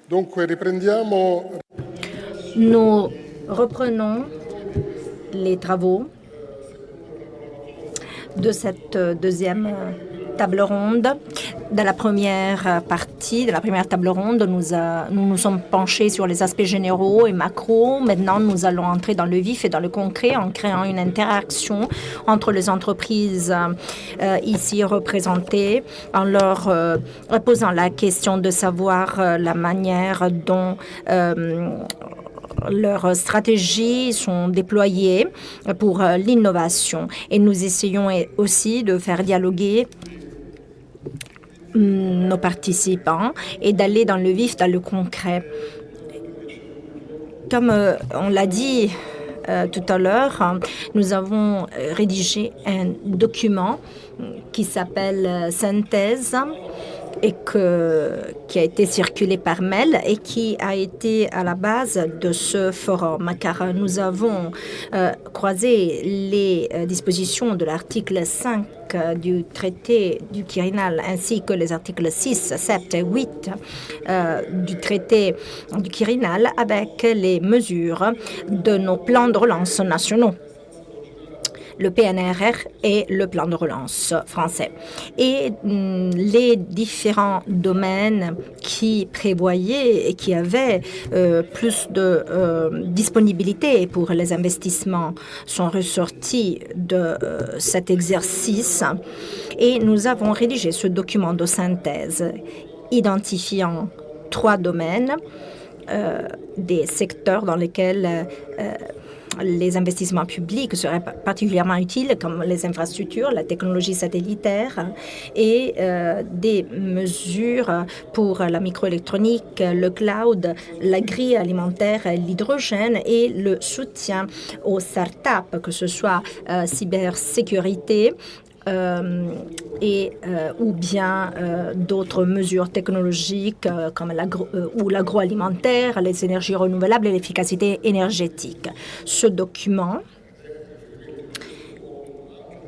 Dunque, riprendiamo. Nous reprenons les travaux de cette deuxième table ronde. Dans la première partie, de la première table ronde, nous nous sommes penchés sur les aspects généraux et macro. Maintenant, nous allons entrer dans le vif et dans le concret en créant une interaction entre les entreprises ici représentées, en leur posant la question de savoir la manière dont leurs stratégies sont déployées pour l'innovation. Et nous essayons aussi de faire dialoguer nos participants et d'aller dans le vif, dans le concret. Comme on l'a dit tout à l'heure, nous avons rédigé un document qui s'appelle Synthèse et qui a été circulé par mail et qui a été à la base de ce forum, car nous avons croisé les dispositions de l'article 5 du traité du Quirinal ainsi que les articles 6, 7 et 8 du traité du Quirinal avec les mesures de nos plans de relance nationaux, le PNRR et le plan de relance français. Et les différents domaines qui prévoyaient et qui avaient plus de disponibilité pour les investissements sont ressortis de cet exercice. Et nous avons rédigé ce document de synthèse identifiant 3 domaines, des secteurs dans lesquels les investissements publics seraient particulièrement utiles, comme les infrastructures, la technologie satellitaire et des mesures pour la microélectronique, le cloud, l'agroalimentaire, l'hydrogène et le soutien aux startups, que ce soit cybersécurité, ou bien d'autres mesures technologiques comme l'agroalimentaire, les énergies renouvelables et l'efficacité énergétique. Ce document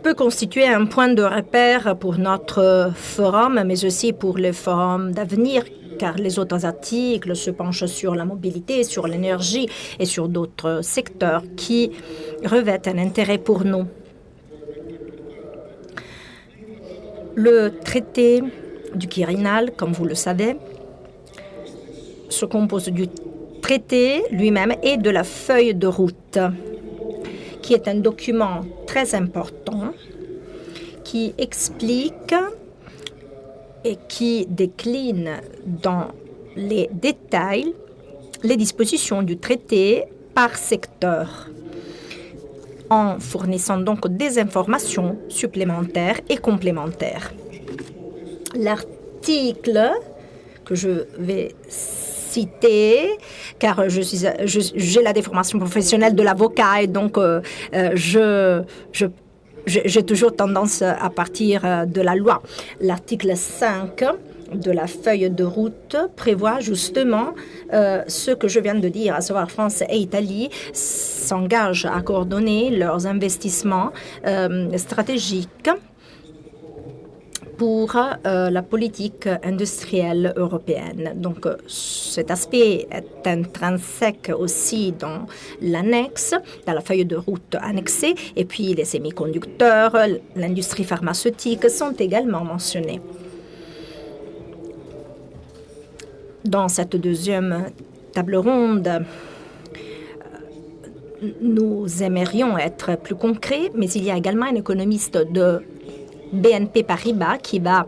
peut constituer un point de repère pour notre forum, mais aussi pour le forum d'avenir, car les autres articles se penchent sur la mobilité, sur l'énergie et sur d'autres secteurs qui revêtent un intérêt pour nous. Le traité du Quirinal, comme vous le savez, se compose du traité lui-même et de la feuille de route, qui est un document très important qui explique et qui décline dans les détails les dispositions du traité par secteur, en fournissant donc des informations supplémentaires et complémentaires. L'article que je vais citer, car j'ai la déformation professionnelle de l'avocat et donc j'ai toujours tendance à partir de la loi. L'article 5 de la feuille de route prévoit justement ce que je viens de dire, à savoir France et Italie s'engagent à coordonner leurs investissements stratégiques pour la politique industrielle européenne. Donc cet aspect est intrinsèque aussi dans l'annexe, dans la feuille de route annexée, et puis les semi-conducteurs, l'industrie pharmaceutique sont également mentionnés. Dans cette deuxième table ronde, nous aimerions être plus concrets, mais il y a également un économiste de BNP Paribas qui va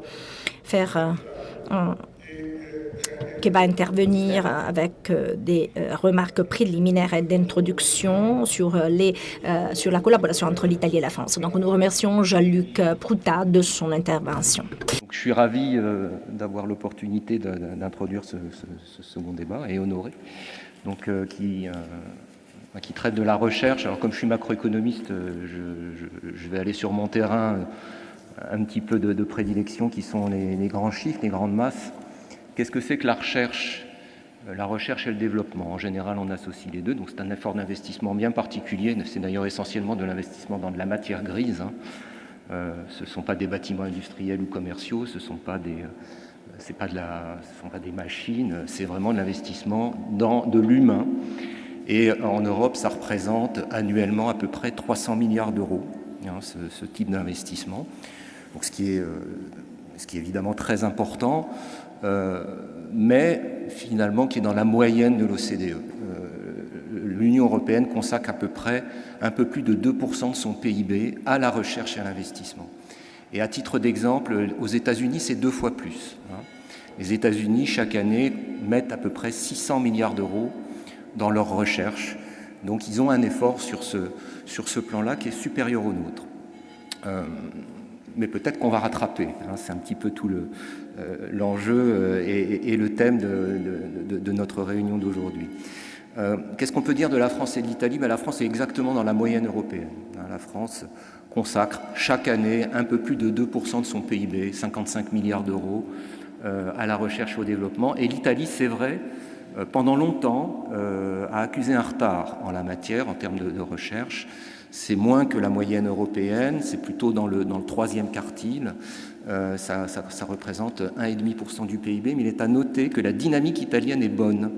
intervenir avec des remarques préliminaires et d'introduction sur la collaboration entre l'Italie et la France. Donc nous remercions Jean-Luc Proutat de son intervention. Donc, je suis ravi d'avoir l'opportunité d'introduire ce second débat et honoré, donc qui traite de la recherche. Alors comme je suis macroéconomiste, je vais aller sur mon terrain un petit peu de prédilection qui sont les grands chiffres, les grandes masses. Qu'est-ce que c'est que la recherche ? La recherche et le développement, en général, on associe les deux. Donc c'est un effort d'investissement bien particulier. C'est d'ailleurs essentiellement de l'investissement dans de la matière grise. Ce ne sont pas des bâtiments industriels ou commerciaux, ce ne sont pas ce ne sont pas des machines, c'est vraiment de l'investissement dans de l'humain. Et en Europe, ça représente annuellement à peu près 300 milliards d'euros, ce type d'investissement. Donc, ce qui est évidemment très important, mais finalement qui est dans la moyenne de l'OCDE. L'Union européenne consacre à peu près un peu plus de 2% de son PIB à la recherche et à l'investissement. Et à titre d'exemple, aux États-Unis, c'est 2 fois plus. Les États-Unis, chaque année, mettent à peu près 600 milliards d'euros dans leur recherche. Donc ils ont un effort sur ce plan-là qui est supérieur au nôtre. Mais peut-être qu'on va rattraper. C'est un petit peu tout l'enjeu et le thème de notre réunion d'aujourd'hui. Qu'est-ce qu'on peut dire de la France et de l'Italie? La France est exactement dans la moyenne européenne. La France consacre chaque année un peu plus de 2% de son PIB, 55 milliards d'euros, à la recherche et au développement. Et l'Italie, c'est vrai, pendant longtemps, a accusé un retard en la matière, en termes de recherche. C'est moins que la moyenne européenne, c'est plutôt dans le troisième quartile. Ça représente 1,5% du PIB, mais il est à noter que la dynamique italienne est bonne.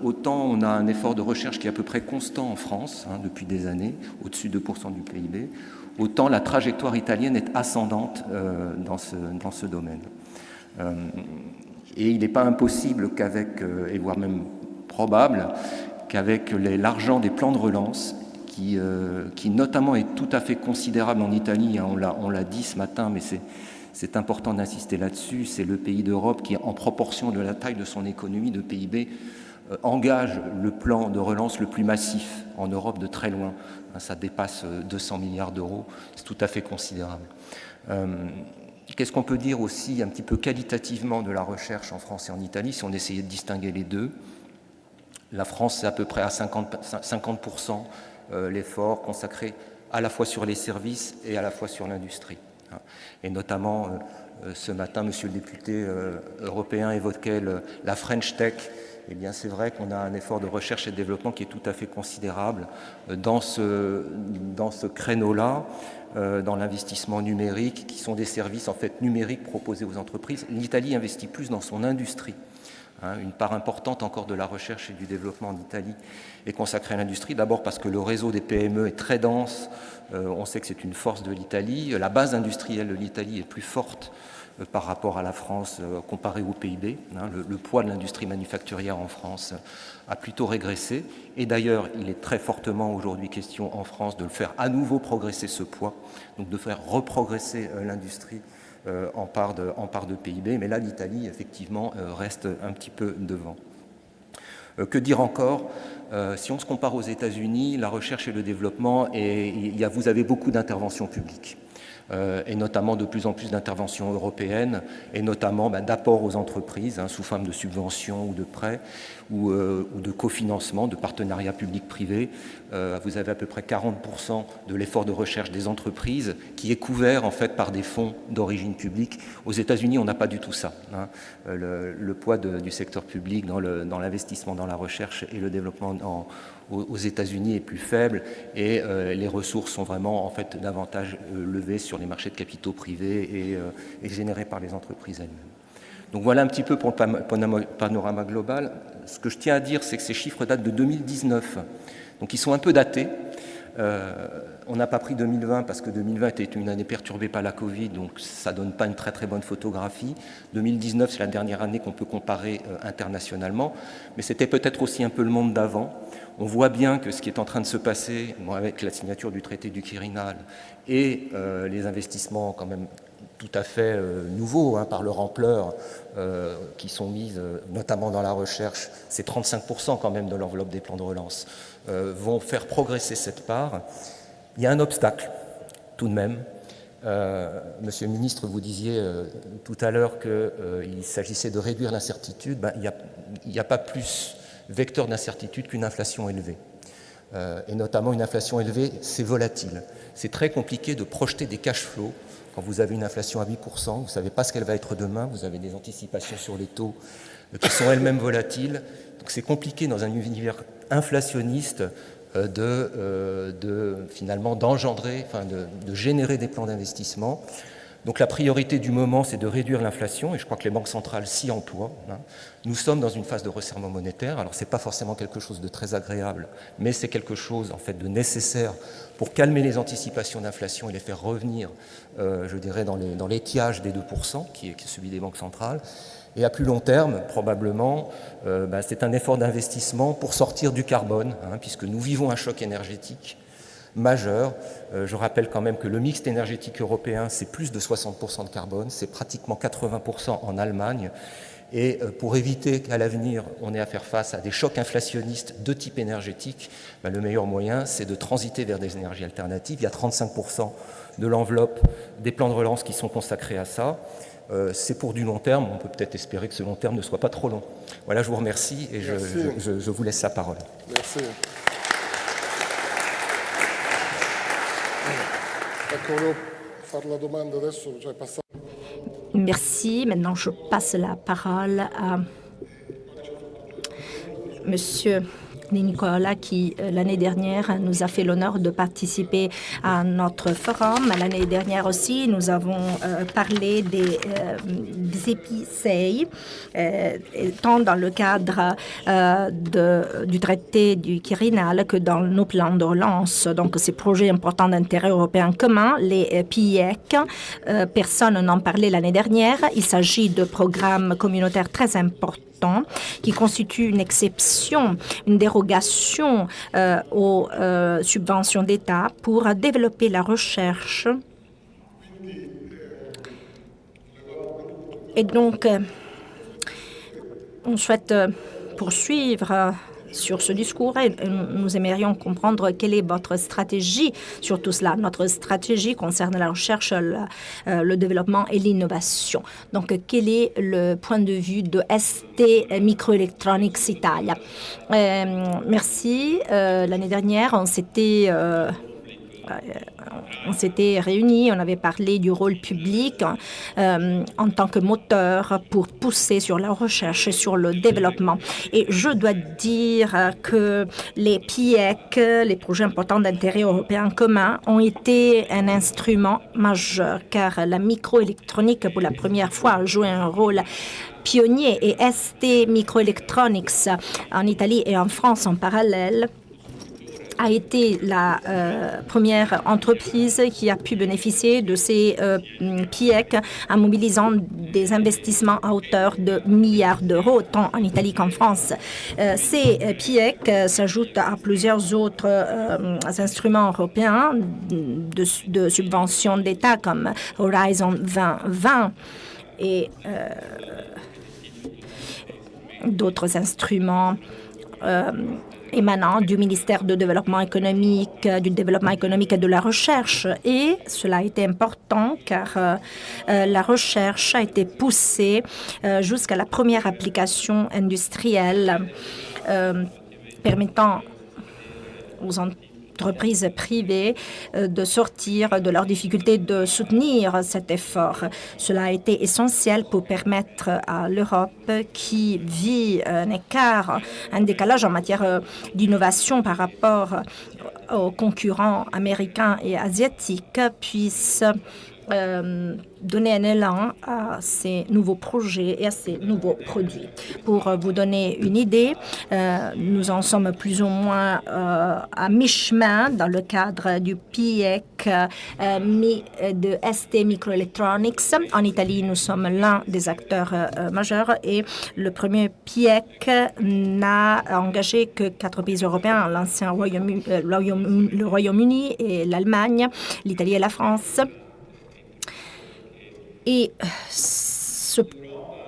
Autant on a un effort de recherche qui est à peu près constant en France, depuis des années, au-dessus de 2% du PIB, autant la trajectoire italienne est ascendante dans ce domaine. Et il n'est pas impossible qu'avec, et voire même probable, qu'avec l'argent des plans de relance, qui notamment est tout à fait considérable en Italie, on l'a dit ce matin, mais c'est important d'insister là-dessus, c'est le pays d'Europe qui, en proportion de la taille de son économie, de PIB, engage le plan de relance le plus massif en Europe de très loin. Ça dépasse 200 milliards d'euros, c'est tout à fait considérable. Qu'est-ce qu'on peut dire aussi un petit peu qualitativement de la recherche en France et en Italie, si on essayait de distinguer les deux? La France, c'est à peu près à 50% l'effort consacré à la fois sur les services et à la fois sur l'industrie. Et notamment, ce matin, monsieur le député européen évoquait la French Tech. Eh bien, c'est vrai qu'on a un effort de recherche et de développement qui est tout à fait considérable dans ce créneau-là, dans l'investissement numérique, qui sont des services en fait numériques proposés aux entreprises. L'Italie investit plus dans son industrie. Une part importante encore de la recherche et du développement en Italie est consacrée à l'industrie, d'abord parce que le réseau des PME est très dense, on sait que c'est une force de l'Italie, la base industrielle de l'Italie est plus forte par rapport à la France comparée au PIB. Le poids de l'industrie manufacturière en France a plutôt régressé, et d'ailleurs il est très fortement aujourd'hui question en France de le faire à nouveau progresser ce poids, donc de faire reprogresser l'industrie en part de PIB, mais là l'Italie effectivement reste un petit peu devant. Que dire encore? Si on se compare aux États-Unis, la recherche et le développement, vous avez beaucoup d'interventions publiques. Et notamment de plus en plus d'interventions européennes, et notamment d'apports aux entreprises sous forme de subventions ou de prêts ou de cofinancement, de partenariats publics-privés. Vous avez à peu près 40% de l'effort de recherche des entreprises qui est couvert en fait par des fonds d'origine publique. Aux États-Unis, on n'a pas du tout ça. Le poids du secteur public dans l'investissement dans la recherche et le développement aux États-Unis est plus faible, et les ressources sont vraiment en fait davantage levées sur les marchés de capitaux privés et générées par les entreprises elles-mêmes. Donc voilà un petit peu pour le panorama global. Ce que je tiens à dire, c'est que ces chiffres datent de 2019, donc ils sont un peu datés. On n'a pas pris 2020 parce que 2020 était une année perturbée par la Covid, donc ça ne donne pas une très très bonne photographie. 2019, c'est la dernière année qu'on peut comparer internationalement, mais c'était peut-être aussi un peu le monde d'avant. On voit bien que ce qui est en train de se passer, avec la signature du traité du Quirinal et les investissements quand même tout à fait nouveaux par leur ampleur qui sont mises notamment dans la recherche, c'est 35% quand même de l'enveloppe des plans de relance, vont faire progresser cette part. Il y a un obstacle tout de même. Monsieur le ministre, vous disiez tout à l'heure qu'il s'agissait de réduire l'incertitude. Il n'y a pas plus vecteur d'incertitude qu'une inflation élevée. Et notamment une inflation élevée, c'est volatile. C'est très compliqué de projeter des cash flows. Quand vous avez une inflation à 8%, vous ne savez pas ce qu'elle va être demain, vous avez des anticipations sur les taux qui sont elles-mêmes volatiles. Donc c'est compliqué dans un univers inflationniste finalement d'engendrer, de générer des plans d'investissement. Donc la priorité du moment, c'est de réduire l'inflation, et je crois que les banques centrales s'y emploient. Nous sommes dans une phase de resserrement monétaire, alors ce n'est pas forcément quelque chose de très agréable, mais c'est quelque chose en fait de nécessaire pour calmer les anticipations d'inflation et les faire revenir, je dirais, dans l'étiage des 2%, qui est celui des banques centrales. Et à plus long terme, probablement, c'est un effort d'investissement pour sortir du carbone, puisque nous vivons un choc énergétique majeur. Je rappelle quand même que le mix énergétique européen, c'est plus de 60% de carbone, c'est pratiquement 80% en Allemagne. Et pour éviter qu'à l'avenir, on ait à faire face à des chocs inflationnistes de type énergétique, le meilleur moyen, c'est de transiter vers des énergies alternatives. Il y a 35% de l'enveloppe des plans de relance qui sont consacrés à ça. C'est pour du long terme, on peut peut-être espérer que ce long terme ne soit pas trop long. Voilà, je vous remercie et je vous laisse la parole. Merci. Volevo fare la domanda adesso, cioè passare. Merci. Maintenant, je passe la parole à Monsieur Nicolas qui, l'année dernière, nous a fait l'honneur de participer à notre forum. L'année dernière aussi, nous avons parlé des épicéis, tant dans le cadre du traité du Quirinal que dans nos plans de relance. Donc, ces projets importants d'intérêt européen commun, les PIEC, personne n'en parlait l'année dernière. Il s'agit de programmes communautaires très importants qui constitue une exception, une dérogation aux subventions d'État pour développer la recherche. Et donc, on souhaite poursuivre sur ce discours et nous aimerions comprendre quelle est votre stratégie sur tout cela. Notre stratégie concerne la recherche, le développement et l'innovation. Donc, quel est le point de vue de ST Microelectronics Italia? Merci. L'année dernière, on s'était réunis, on avait parlé du rôle public en tant que moteur pour pousser sur la recherche et sur le développement. Et je dois dire que les PIEC, les projets importants d'intérêt européen commun, ont été un instrument majeur car la microélectronique, pour la première fois, a joué un rôle pionnier et ST Microelectronics en Italie et en France en parallèle a été la première entreprise qui a pu bénéficier de ces PIEC en mobilisant des investissements à hauteur de milliards d'euros, tant en Italie qu'en France. Ces PIEC s'ajoutent à plusieurs autres instruments européens de subventions d'État comme Horizon 2020 et d'autres instruments émanant du ministère du Développement économique et de la recherche. Et cela a été important car la recherche a été poussée jusqu'à la première application industrielle permettant aux entreprises privées de sortir de leurs difficultés de soutenir cet effort. Cela a été essentiel pour permettre à l'Europe, qui vit un décalage en matière d'innovation par rapport aux concurrents américains et asiatiques, puisse donner un élan à ces nouveaux projets et à ces nouveaux produits. Pour vous donner une idée, nous en sommes plus ou moins à mi-chemin dans le cadre du PIEC de ST Microelectronics. En Italie, nous sommes l'un des acteurs majeurs et le premier PIEC n'a engagé que 4 pays européens, l'ancien le Royaume-Uni et l'Allemagne, l'Italie et la France. Et ce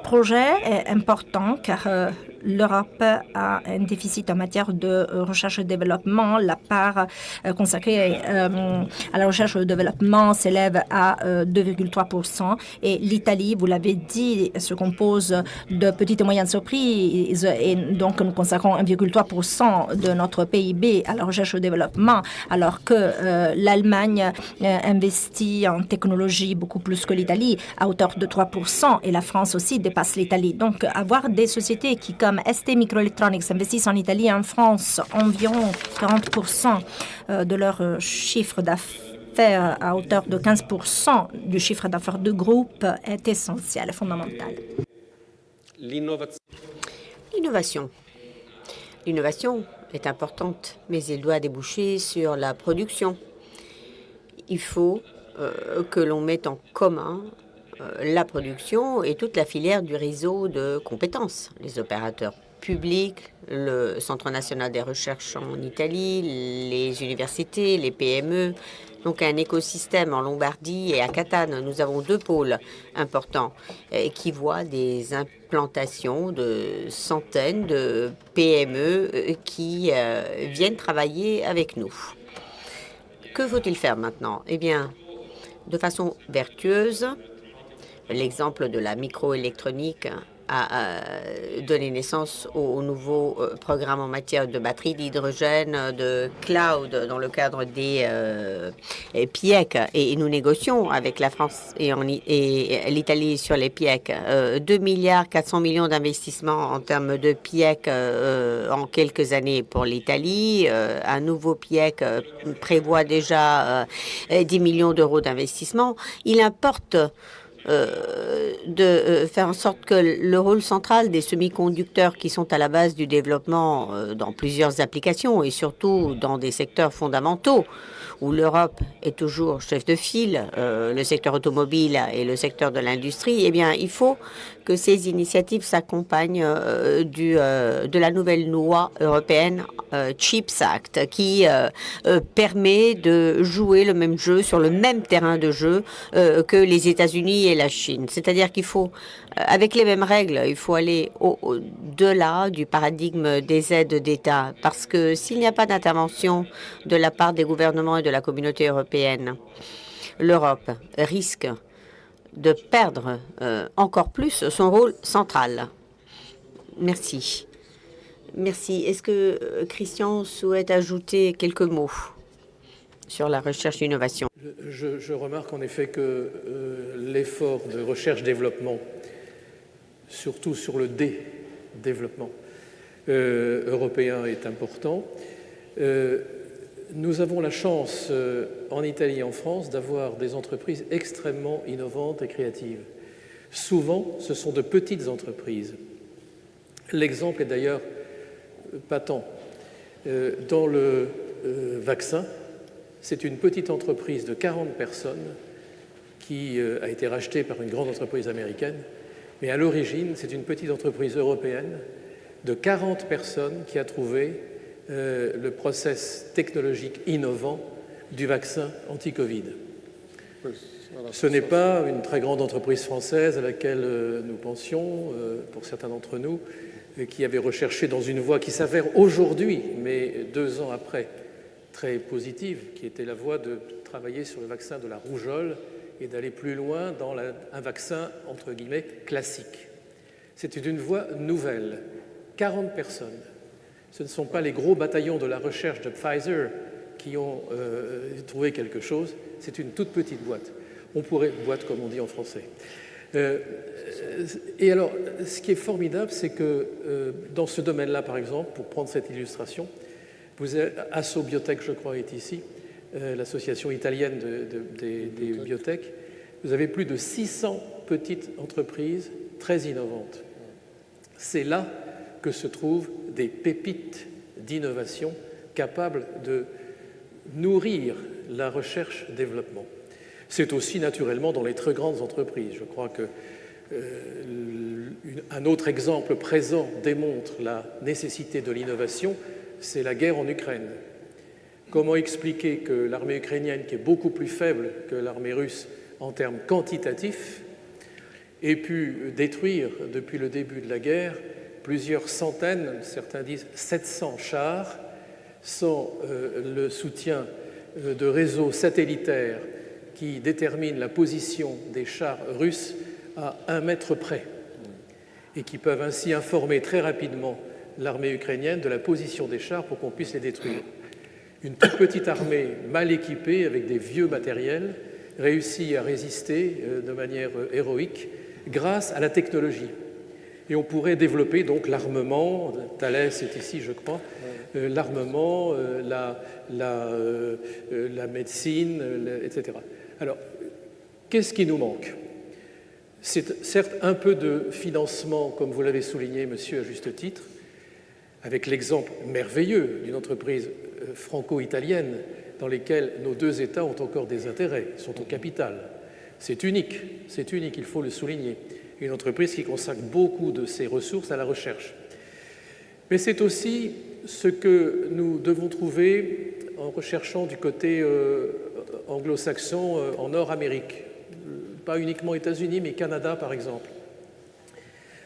projet est important car l'Europe a un déficit en matière de recherche et développement. La part consacrée à la recherche et au développement s'élève à 2,3%. Et l'Italie, vous l'avez dit, se compose de petites et moyennes entreprises. Et donc, nous consacrons 1,3% de notre PIB à la recherche et au développement, alors que l'Allemagne investit en technologie beaucoup plus que l'Italie, à hauteur de 3%. Et la France aussi dépasse l'Italie. Donc, avoir des sociétés qui, comme ST Microelectronics, investissent en Italie et en France environ 40% de leur chiffre d'affaires faire à hauteur de 15% du chiffre d'affaires du groupe est essentielle, fondamentale. L'innovation. L'innovation est importante, mais elle doit déboucher sur la production. Il faut que l'on mette en commun la production et toute la filière du réseau de compétences. Les opérateurs publics, le Centre national des recherches en Italie, les universités, les PME. Donc un écosystème en Lombardie et à Catane. Nous avons 2 pôles importants qui voient des implantations de centaines de PME qui viennent travailler avec nous. Que faut-il faire maintenant? Eh bien, de façon vertueuse, l'exemple de la microélectronique a donné naissance au nouveau programme en matière de batterie, d'hydrogène, de cloud dans le cadre des PIEC. Et nous négocions avec la France et l'Italie sur les PIEC. 2 milliards 400 millions d'investissements en termes de PIEC en quelques années pour l'Italie. Un nouveau PIEC prévoit déjà 10 millions d'euros d'investissement. Il importe de faire en sorte que le rôle central des semi-conducteurs qui sont à la base du développement dans plusieurs applications et surtout dans des secteurs fondamentaux où l'Europe est toujours chef de file, le secteur automobile et le secteur de l'industrie, eh bien, il faut que ces initiatives s'accompagnent de la nouvelle loi européenne CHIPS Act qui permet de jouer le même jeu sur le même terrain de jeu que les États-Unis et la Chine. C'est-à-dire qu'il faut, avec les mêmes règles, il faut aller au-delà du paradigme des aides d'État parce que s'il n'y a pas d'intervention de la part des gouvernements et de la communauté européenne, l'Europe risque de perdre encore plus son rôle central. Merci. Merci. Est-ce que Christian souhaite ajouter quelques mots sur la recherche et l'innovation? Je remarque en effet que l'effort de recherche-développement, surtout sur le développement européen, est important. Nous avons la chance, en Italie et en France, d'avoir des entreprises extrêmement innovantes et créatives. Souvent, ce sont de petites entreprises. L'exemple est d'ailleurs patent. Dans le vaccin, c'est une petite entreprise de 40 personnes qui a été rachetée par une grande entreprise américaine, mais à l'origine, c'est une petite entreprise européenne de 40 personnes qui a trouvé le process technologique innovant du vaccin anti-Covid. Ce n'est pas une très grande entreprise française à laquelle nous pensions, pour certains d'entre nous, qui avait recherché dans une voie qui s'avère aujourd'hui, mais 2 ans après, très positive, qui était la voie de travailler sur le vaccin de la rougeole et d'aller plus loin dans un vaccin, entre guillemets, classique. C'était une voie nouvelle. 40 personnes. Ce ne sont pas les gros bataillons de la recherche de Pfizer qui ont trouvé quelque chose, c'est une toute petite boîte. Boîte comme on dit en français. Et alors, ce qui est formidable, c'est que dans ce domaine-là, par exemple, pour prendre cette illustration, vous avez Asso Biotech, je crois, est ici, l'association italienne des biotech. Vous avez plus de 600 petites entreprises très innovantes. C'est là que se trouvent des pépites d'innovation capables de nourrir la recherche-développement. C'est aussi naturellement dans les très grandes entreprises. Je crois que un autre exemple présent démontre la nécessité de l'innovation, c'est la guerre en Ukraine. Comment expliquer que l'armée ukrainienne, qui est beaucoup plus faible que l'armée russe en termes quantitatifs, ait pu détruire depuis le début de la guerre plusieurs centaines, certains disent 700 chars, sans le soutien de réseaux satellitaires qui déterminent la position des chars russes à 1 mètre près et qui peuvent ainsi informer très rapidement l'armée ukrainienne de la position des chars pour qu'on puisse les détruire. Une toute petite armée mal équipée avec des vieux matériels réussit à résister de manière héroïque grâce à la technologie. Et on pourrait développer donc l'armement, Thalès est ici je crois, l'armement, la médecine, etc. Alors, qu'est-ce qui nous manque? C'est certes un peu de financement, comme vous l'avez souligné, monsieur, à juste titre, avec l'exemple merveilleux d'une entreprise franco-italienne dans laquelle nos deux États ont encore des intérêts, sont au capital. C'est unique, il faut le souligner. Une entreprise qui consacre beaucoup de ses ressources à la recherche. Mais c'est aussi ce que nous devons trouver en recherchant du côté anglo-saxon en Nord-Amérique. Pas uniquement États-Unis, mais Canada, par exemple.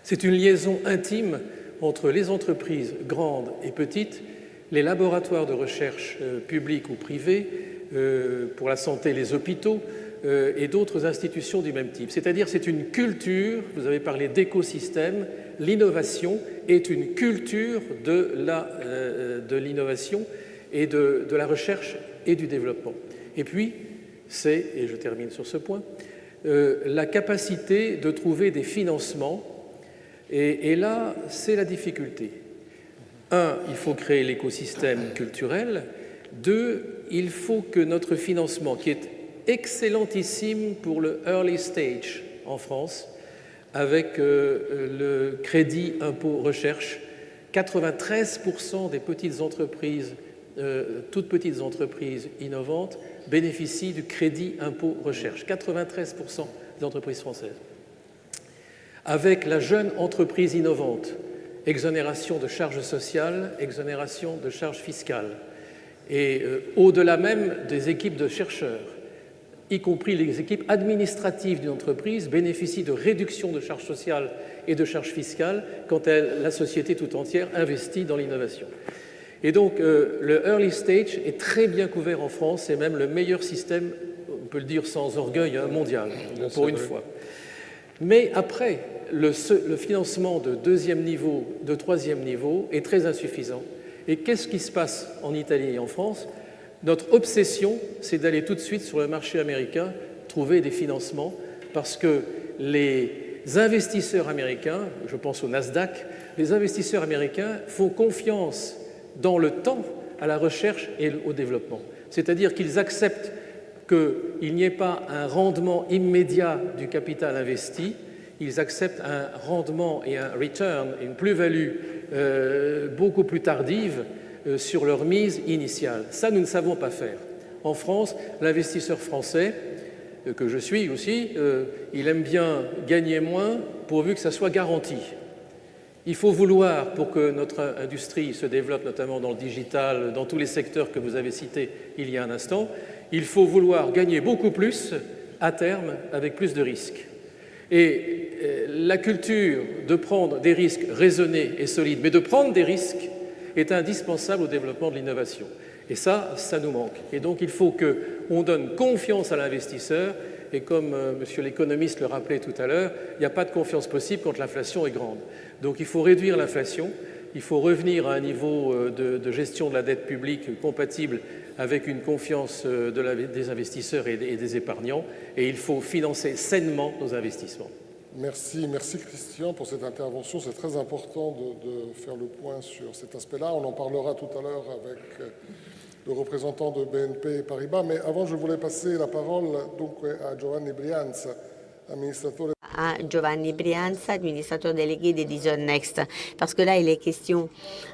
C'est une liaison intime entre les entreprises grandes et petites, les laboratoires de recherche publics ou privés, pour la santé, les hôpitaux, et d'autres institutions du même type. C'est-à-dire c'est une culture, vous avez parlé d'écosystème, l'innovation est une culture de l'innovation et de la recherche et du développement. Et puis, c'est, et je termine sur ce point, la capacité de trouver des financements. Et là, c'est la difficulté. 1, il faut créer l'écosystème culturel. 2, il faut que notre financement, qui est excellentissime pour le early stage en France, avec le crédit impôt recherche, 93% des petites entreprises, toutes petites entreprises innovantes, bénéficient du crédit impôt recherche. 93% des entreprises françaises. Avec la jeune entreprise innovante, exonération de charges sociales, exonération de charges fiscales. Et au-delà même des équipes de chercheurs, y compris les équipes administratives d'une entreprise, bénéficient de réductions de charges sociales et de charges fiscales quand la société tout entière investit dans l'innovation. Et donc, le early stage est très bien couvert en France, c'est même le meilleur système, on peut le dire sans orgueil, mondial, pour une fois. Mais après, le financement de deuxième niveau, de troisième niveau est très insuffisant. Et qu'est-ce qui se passe en Italie et en France? Notre obsession, c'est d'aller tout de suite sur le marché américain, trouver des financements, parce que les investisseurs américains, je pense au Nasdaq, les investisseurs américains font confiance dans le temps à la recherche et au développement. C'est-à-dire qu'ils acceptent qu'il n'y ait pas un rendement immédiat du capital investi, ils acceptent un rendement et un return, une plus-value beaucoup plus tardive sur leur mise initiale. Ça, nous ne savons pas faire. En France, l'investisseur français, que je suis aussi, il aime bien gagner moins pourvu que ça soit garanti. Il faut vouloir, pour que notre industrie se développe, notamment dans le digital, dans tous les secteurs que vous avez cités il y a un instant, il faut vouloir gagner beaucoup plus à terme avec plus de risques. Et la culture de prendre des risques raisonnés et solides, mais de prendre des risques, est indispensable au développement de l'innovation. Et ça nous manque. Et donc, il faut qu'on donne confiance à l'investisseur. Et comme monsieur l'économiste le rappelait tout à l'heure, il n'y a pas de confiance possible quand l'inflation est grande. Donc, il faut réduire l'inflation. Il faut revenir à un niveau de gestion de la dette publique compatible avec une confiance des investisseurs et des épargnants. Et il faut financer sainement nos investissements. Merci Christian pour cette intervention. C'est très important de faire le point sur cet aspect-là. On en parlera tout à l'heure avec le représentant de BNP Paribas. Mais avant, je voulais passer la parole donc à Giovanni Brianza, administrateur. À Giovanni Brianza, administrateur délégué d'Edison Next, parce que là, il est question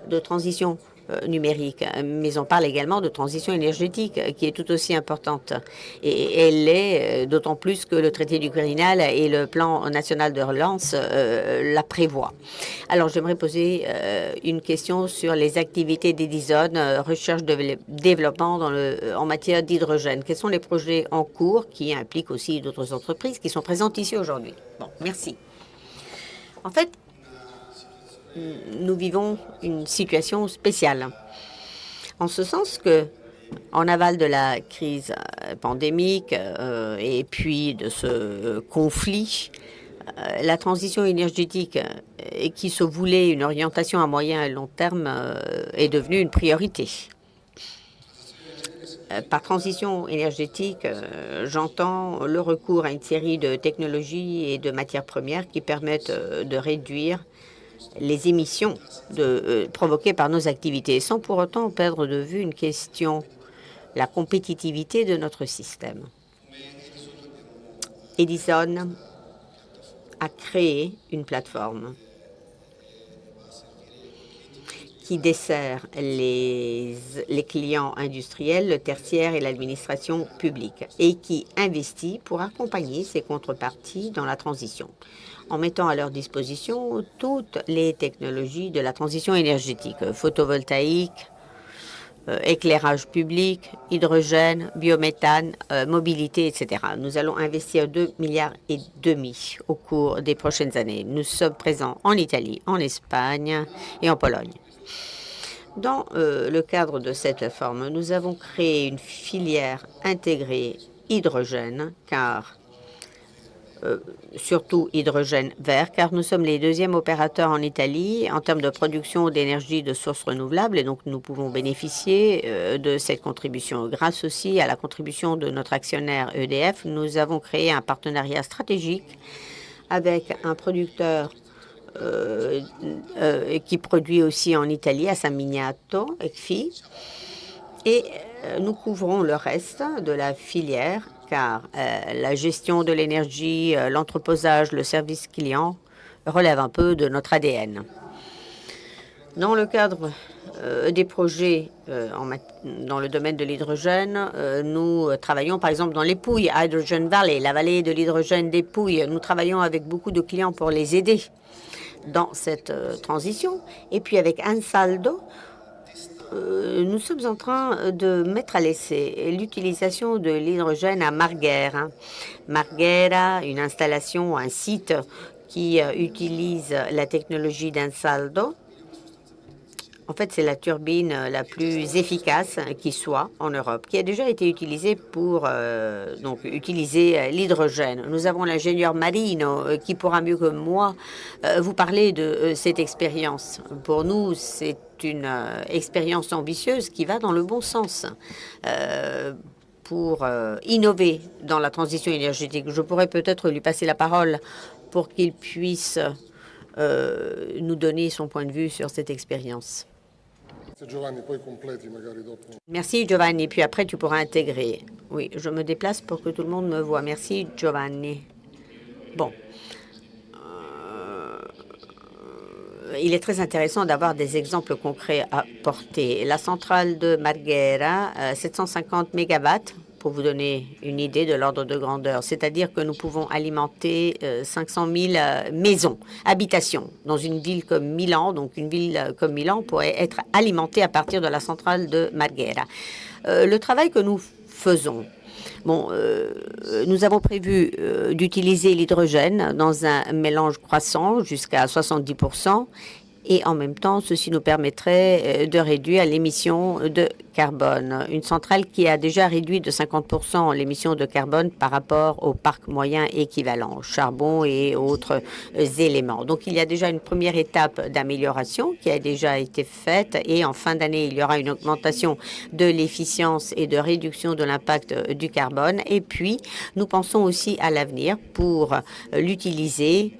de transition numérique, mais on parle également de transition énergétique qui est tout aussi importante. Et elle l'est d'autant plus que le traité du Quirinal et le plan national de relance la prévoient. Alors, j'aimerais poser une question sur les activités d'Edison, recherche et développement en matière d'hydrogène. Quels sont les projets en cours qui impliquent aussi d'autres entreprises qui sont présentes ici aujourd'hui? Bon, merci. En fait, nous vivons une situation spéciale, en ce sens que, en aval de la crise pandémique et puis de ce conflit, la transition énergétique qui se voulait une orientation à moyen et long terme est devenue une priorité. Par transition énergétique, j'entends le recours à une série de technologies et de matières premières qui permettent de réduire les émissions provoquées par nos activités, sans pour autant perdre de vue une question, la compétitivité de notre système. Edison a créé une plateforme qui dessert les clients industriels, le tertiaire et l'administration publique, et qui investit pour accompagner ses contreparties dans la transition, en mettant à leur disposition toutes les technologies de la transition énergétique, photovoltaïque, éclairage public, hydrogène, biométhane, mobilité, etc. Nous allons investir 2,5 milliards au cours des prochaines années. Nous sommes présents en Italie, en Espagne et en Pologne. Dans le cadre de cette plateforme, nous avons créé une filière intégrée hydrogène, surtout hydrogène vert, car nous sommes les deuxièmes opérateurs en Italie en termes de production d'énergie de sources renouvelables, et donc nous pouvons bénéficier de cette contribution. Grâce aussi à la contribution de notre actionnaire EDF, nous avons créé un partenariat stratégique avec un producteur qui produit aussi en Italie, à San Miniato, ECFI, et nous couvrons le reste de la filière, car la gestion de l'énergie, l'entreposage, le service client relèvent un peu de notre ADN. Dans le cadre des projets dans le domaine de l'hydrogène, nous travaillons par exemple dans les Pouilles, Hydrogen Valley, la vallée de l'hydrogène des Pouilles. Nous travaillons avec beaucoup de clients pour les aider dans cette transition. Et puis avec Ansaldo, nous sommes en train de mettre à l'essai l'utilisation de l'hydrogène à Marghera. Marghera, une installation, un site qui utilise la technologie d'Ansaldo. En fait, c'est la turbine la plus efficace qui soit en Europe, qui a déjà été utilisée pour utiliser l'hydrogène. Nous avons l'ingénieur Marino qui pourra mieux que moi vous parler de cette expérience. Pour nous, c'est une expérience ambitieuse qui va dans le bon sens pour innover dans la transition énergétique. Je pourrais peut-être lui passer la parole pour qu'il puisse nous donner son point de vue sur cette expérience. Merci Giovanni, puis après tu pourras intégrer. Oui, je me déplace pour que tout le monde me voit. Merci Giovanni. Bon. Il est très intéressant d'avoir des exemples concrets à porter. La centrale de Marghera, 750 mégawatts, pour vous donner une idée de l'ordre de grandeur. C'est-à-dire que nous pouvons alimenter 500 000 maisons, habitations. Dans une ville comme Milan, donc une ville comme Milan pourrait être alimentée à partir de la centrale de Marghera. Le travail que nous faisons, nous avons prévu d'utiliser l'hydrogène dans un mélange croissant jusqu'à 70%. Et en même temps, ceci nous permettrait de réduire l'émission de carbone. Une centrale qui a déjà réduit de 50% l'émission de carbone par rapport au parc moyen équivalent, charbon et autres éléments. Donc, il y a déjà une première étape d'amélioration qui a déjà été faite. Et en fin d'année, il y aura une augmentation de l'efficience et de réduction de l'impact du carbone. Et puis, nous pensons aussi à l'avenir pour l'utiliser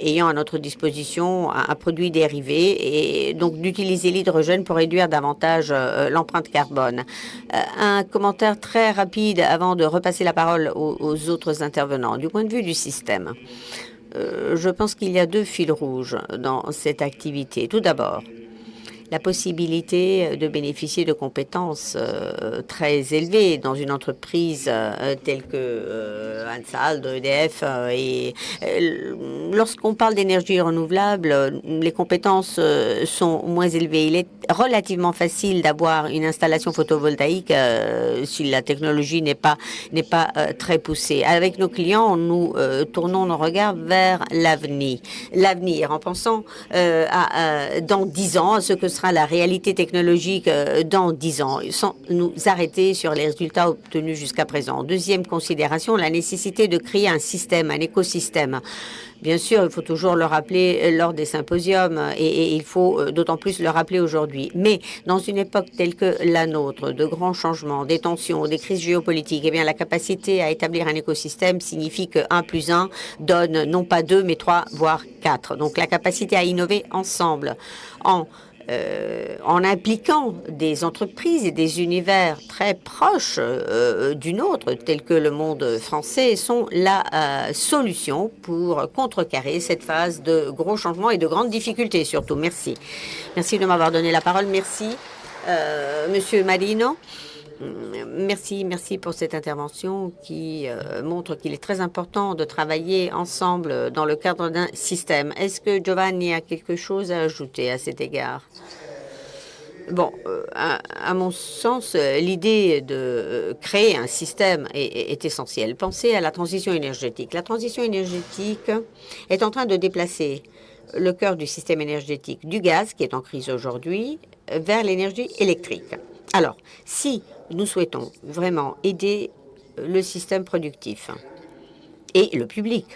ayant à notre disposition un produit dérivé et donc d'utiliser l'hydrogène pour réduire davantage l'empreinte carbone. Un commentaire très rapide avant de repasser la parole aux autres intervenants. Du point de vue du système, je pense qu'il y a deux fils rouges dans cette activité. Tout d'abord, la possibilité de bénéficier de compétences très élevées dans une entreprise telle que Ansaldo, EDF. Lorsqu'on parle d'énergie renouvelable, les compétences sont moins élevées. Il est relativement facile d'avoir une installation photovoltaïque si la technologie n'est pas très poussée. Avec nos clients, nous tournons nos regards vers l'avenir en pensant dans 10 ans à ce que sera sera la réalité technologique dans 10 ans, sans nous arrêter sur les résultats obtenus jusqu'à présent. Deuxième considération, la nécessité de créer un système, un écosystème. Bien sûr, il faut toujours le rappeler lors des symposiums et il faut d'autant plus le rappeler aujourd'hui. Mais dans une époque telle que la nôtre, de grands changements, des tensions, des crises géopolitiques, eh bien, la capacité à établir un écosystème signifie que 1 + 1 donne non pas 2, mais 3, voire 4. Donc, la capacité à innover ensemble en impliquant des entreprises et des univers très proches du nôtre, tels que le monde français, sont la solution pour contrecarrer cette phase de gros changements et de grandes difficultés surtout. Merci. Merci de m'avoir donné la parole. Merci, Monsieur Marino. Merci pour cette intervention qui montre qu'il est très important de travailler ensemble dans le cadre d'un système. Est-ce que Giovanni a quelque chose à ajouter à cet égard? Bon, à mon sens, l'idée de créer un système est essentielle. Pensez à la transition énergétique. La transition énergétique est en train de déplacer le cœur du système énergétique du gaz, qui est en crise aujourd'hui, vers l'énergie électrique. Alors, si nous souhaitons vraiment aider le système productif et le public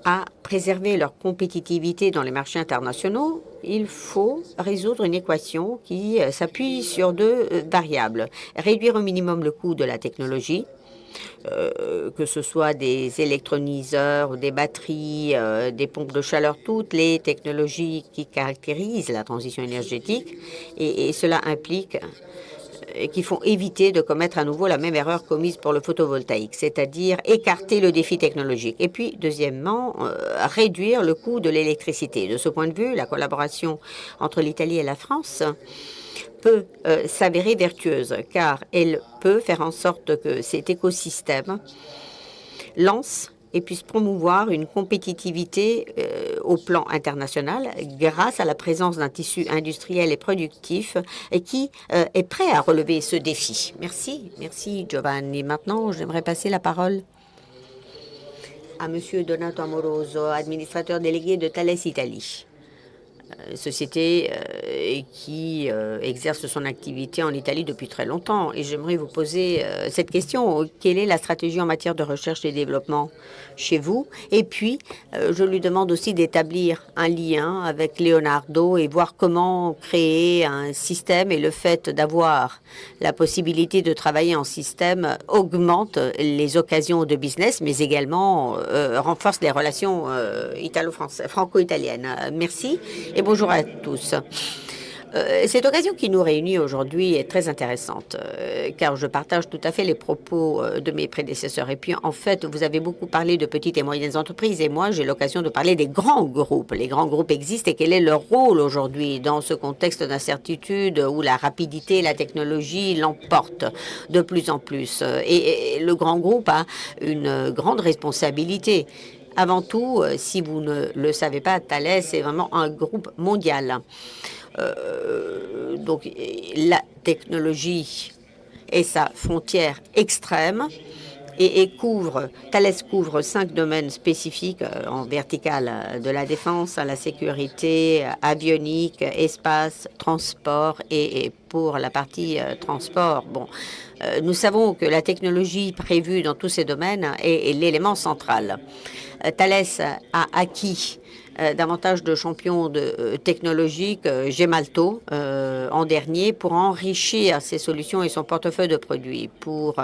à préserver leur compétitivité dans les marchés internationaux, il faut résoudre une équation qui s'appuie sur 2 variables. Réduire au minimum le coût de la technologie, que ce soit des électrolyseurs, des batteries, des pompes de chaleur, toutes les technologies qui caractérisent la transition énergétique, et cela implique qui font éviter de commettre à nouveau la même erreur commise pour le photovoltaïque, c'est-à-dire écarter le défi technologique. Et puis, deuxièmement, réduire le coût de l'électricité. De ce point de vue, la collaboration entre l'Italie et la France peut s'avérer vertueuse, car elle peut faire en sorte que cet écosystème lance et puisse promouvoir une compétitivité au plan international grâce à la présence d'un tissu industriel et productif et qui est prêt à relever ce défi. Merci. Merci, Giovanni. Maintenant, j'aimerais passer la parole à Monsieur Donato Amoroso, administrateur délégué de Thales Italie, société qui exerce son activité en Italie depuis très longtemps. Et j'aimerais vous poser cette question. Quelle est la stratégie en matière de recherche et développement chez vous? Et puis, je lui demande aussi d'établir un lien avec Leonardo et voir comment créer un système. Et le fait d'avoir la possibilité de travailler en système augmente les occasions de business, mais également renforce les relations franco-italiennes. Merci. Et bonjour à tous. Cette occasion qui nous réunit aujourd'hui est très intéressante, car je partage tout à fait les propos de mes prédécesseurs. Et puis, en fait, vous avez beaucoup parlé de petites et moyennes entreprises, et moi, j'ai l'occasion de parler des grands groupes. Les grands groupes existent, et quel est leur rôle aujourd'hui dans ce contexte d'incertitude où la rapidité et la technologie l'emportent de plus en plus. Et le grand groupe a une grande responsabilité. Avant tout, si vous ne le savez pas, Thales est vraiment un groupe mondial. Donc, la technologie est sa frontière extrême et Thales couvre 5 domaines spécifiques en vertical, de la défense à la sécurité, avionique, espace, transport et pour la partie transport, bon, nous savons que la technologie prévue dans tous ces domaines est l'élément central. Thales a acquis davantage de champions technologiques, Gemalto, en dernier, pour enrichir ses solutions et son portefeuille de produits, pour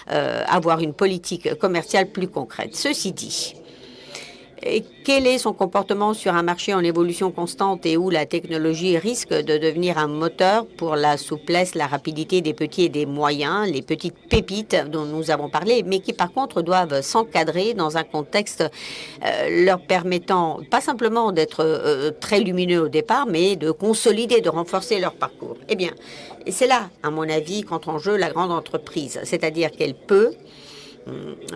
avoir une politique commerciale plus concrète. Ceci dit, quel est son comportement sur un marché en évolution constante et où la technologie risque de devenir un moteur pour la souplesse, la rapidité des petits et des moyens, les petites pépites dont nous avons parlé, mais qui par contre doivent s'encadrer dans un contexte leur permettant pas simplement d'être très lumineux au départ, mais de consolider, de renforcer leur parcours. Eh bien, c'est là, à mon avis, qu'entre en jeu la grande entreprise, c'est-à-dire qu'elle peut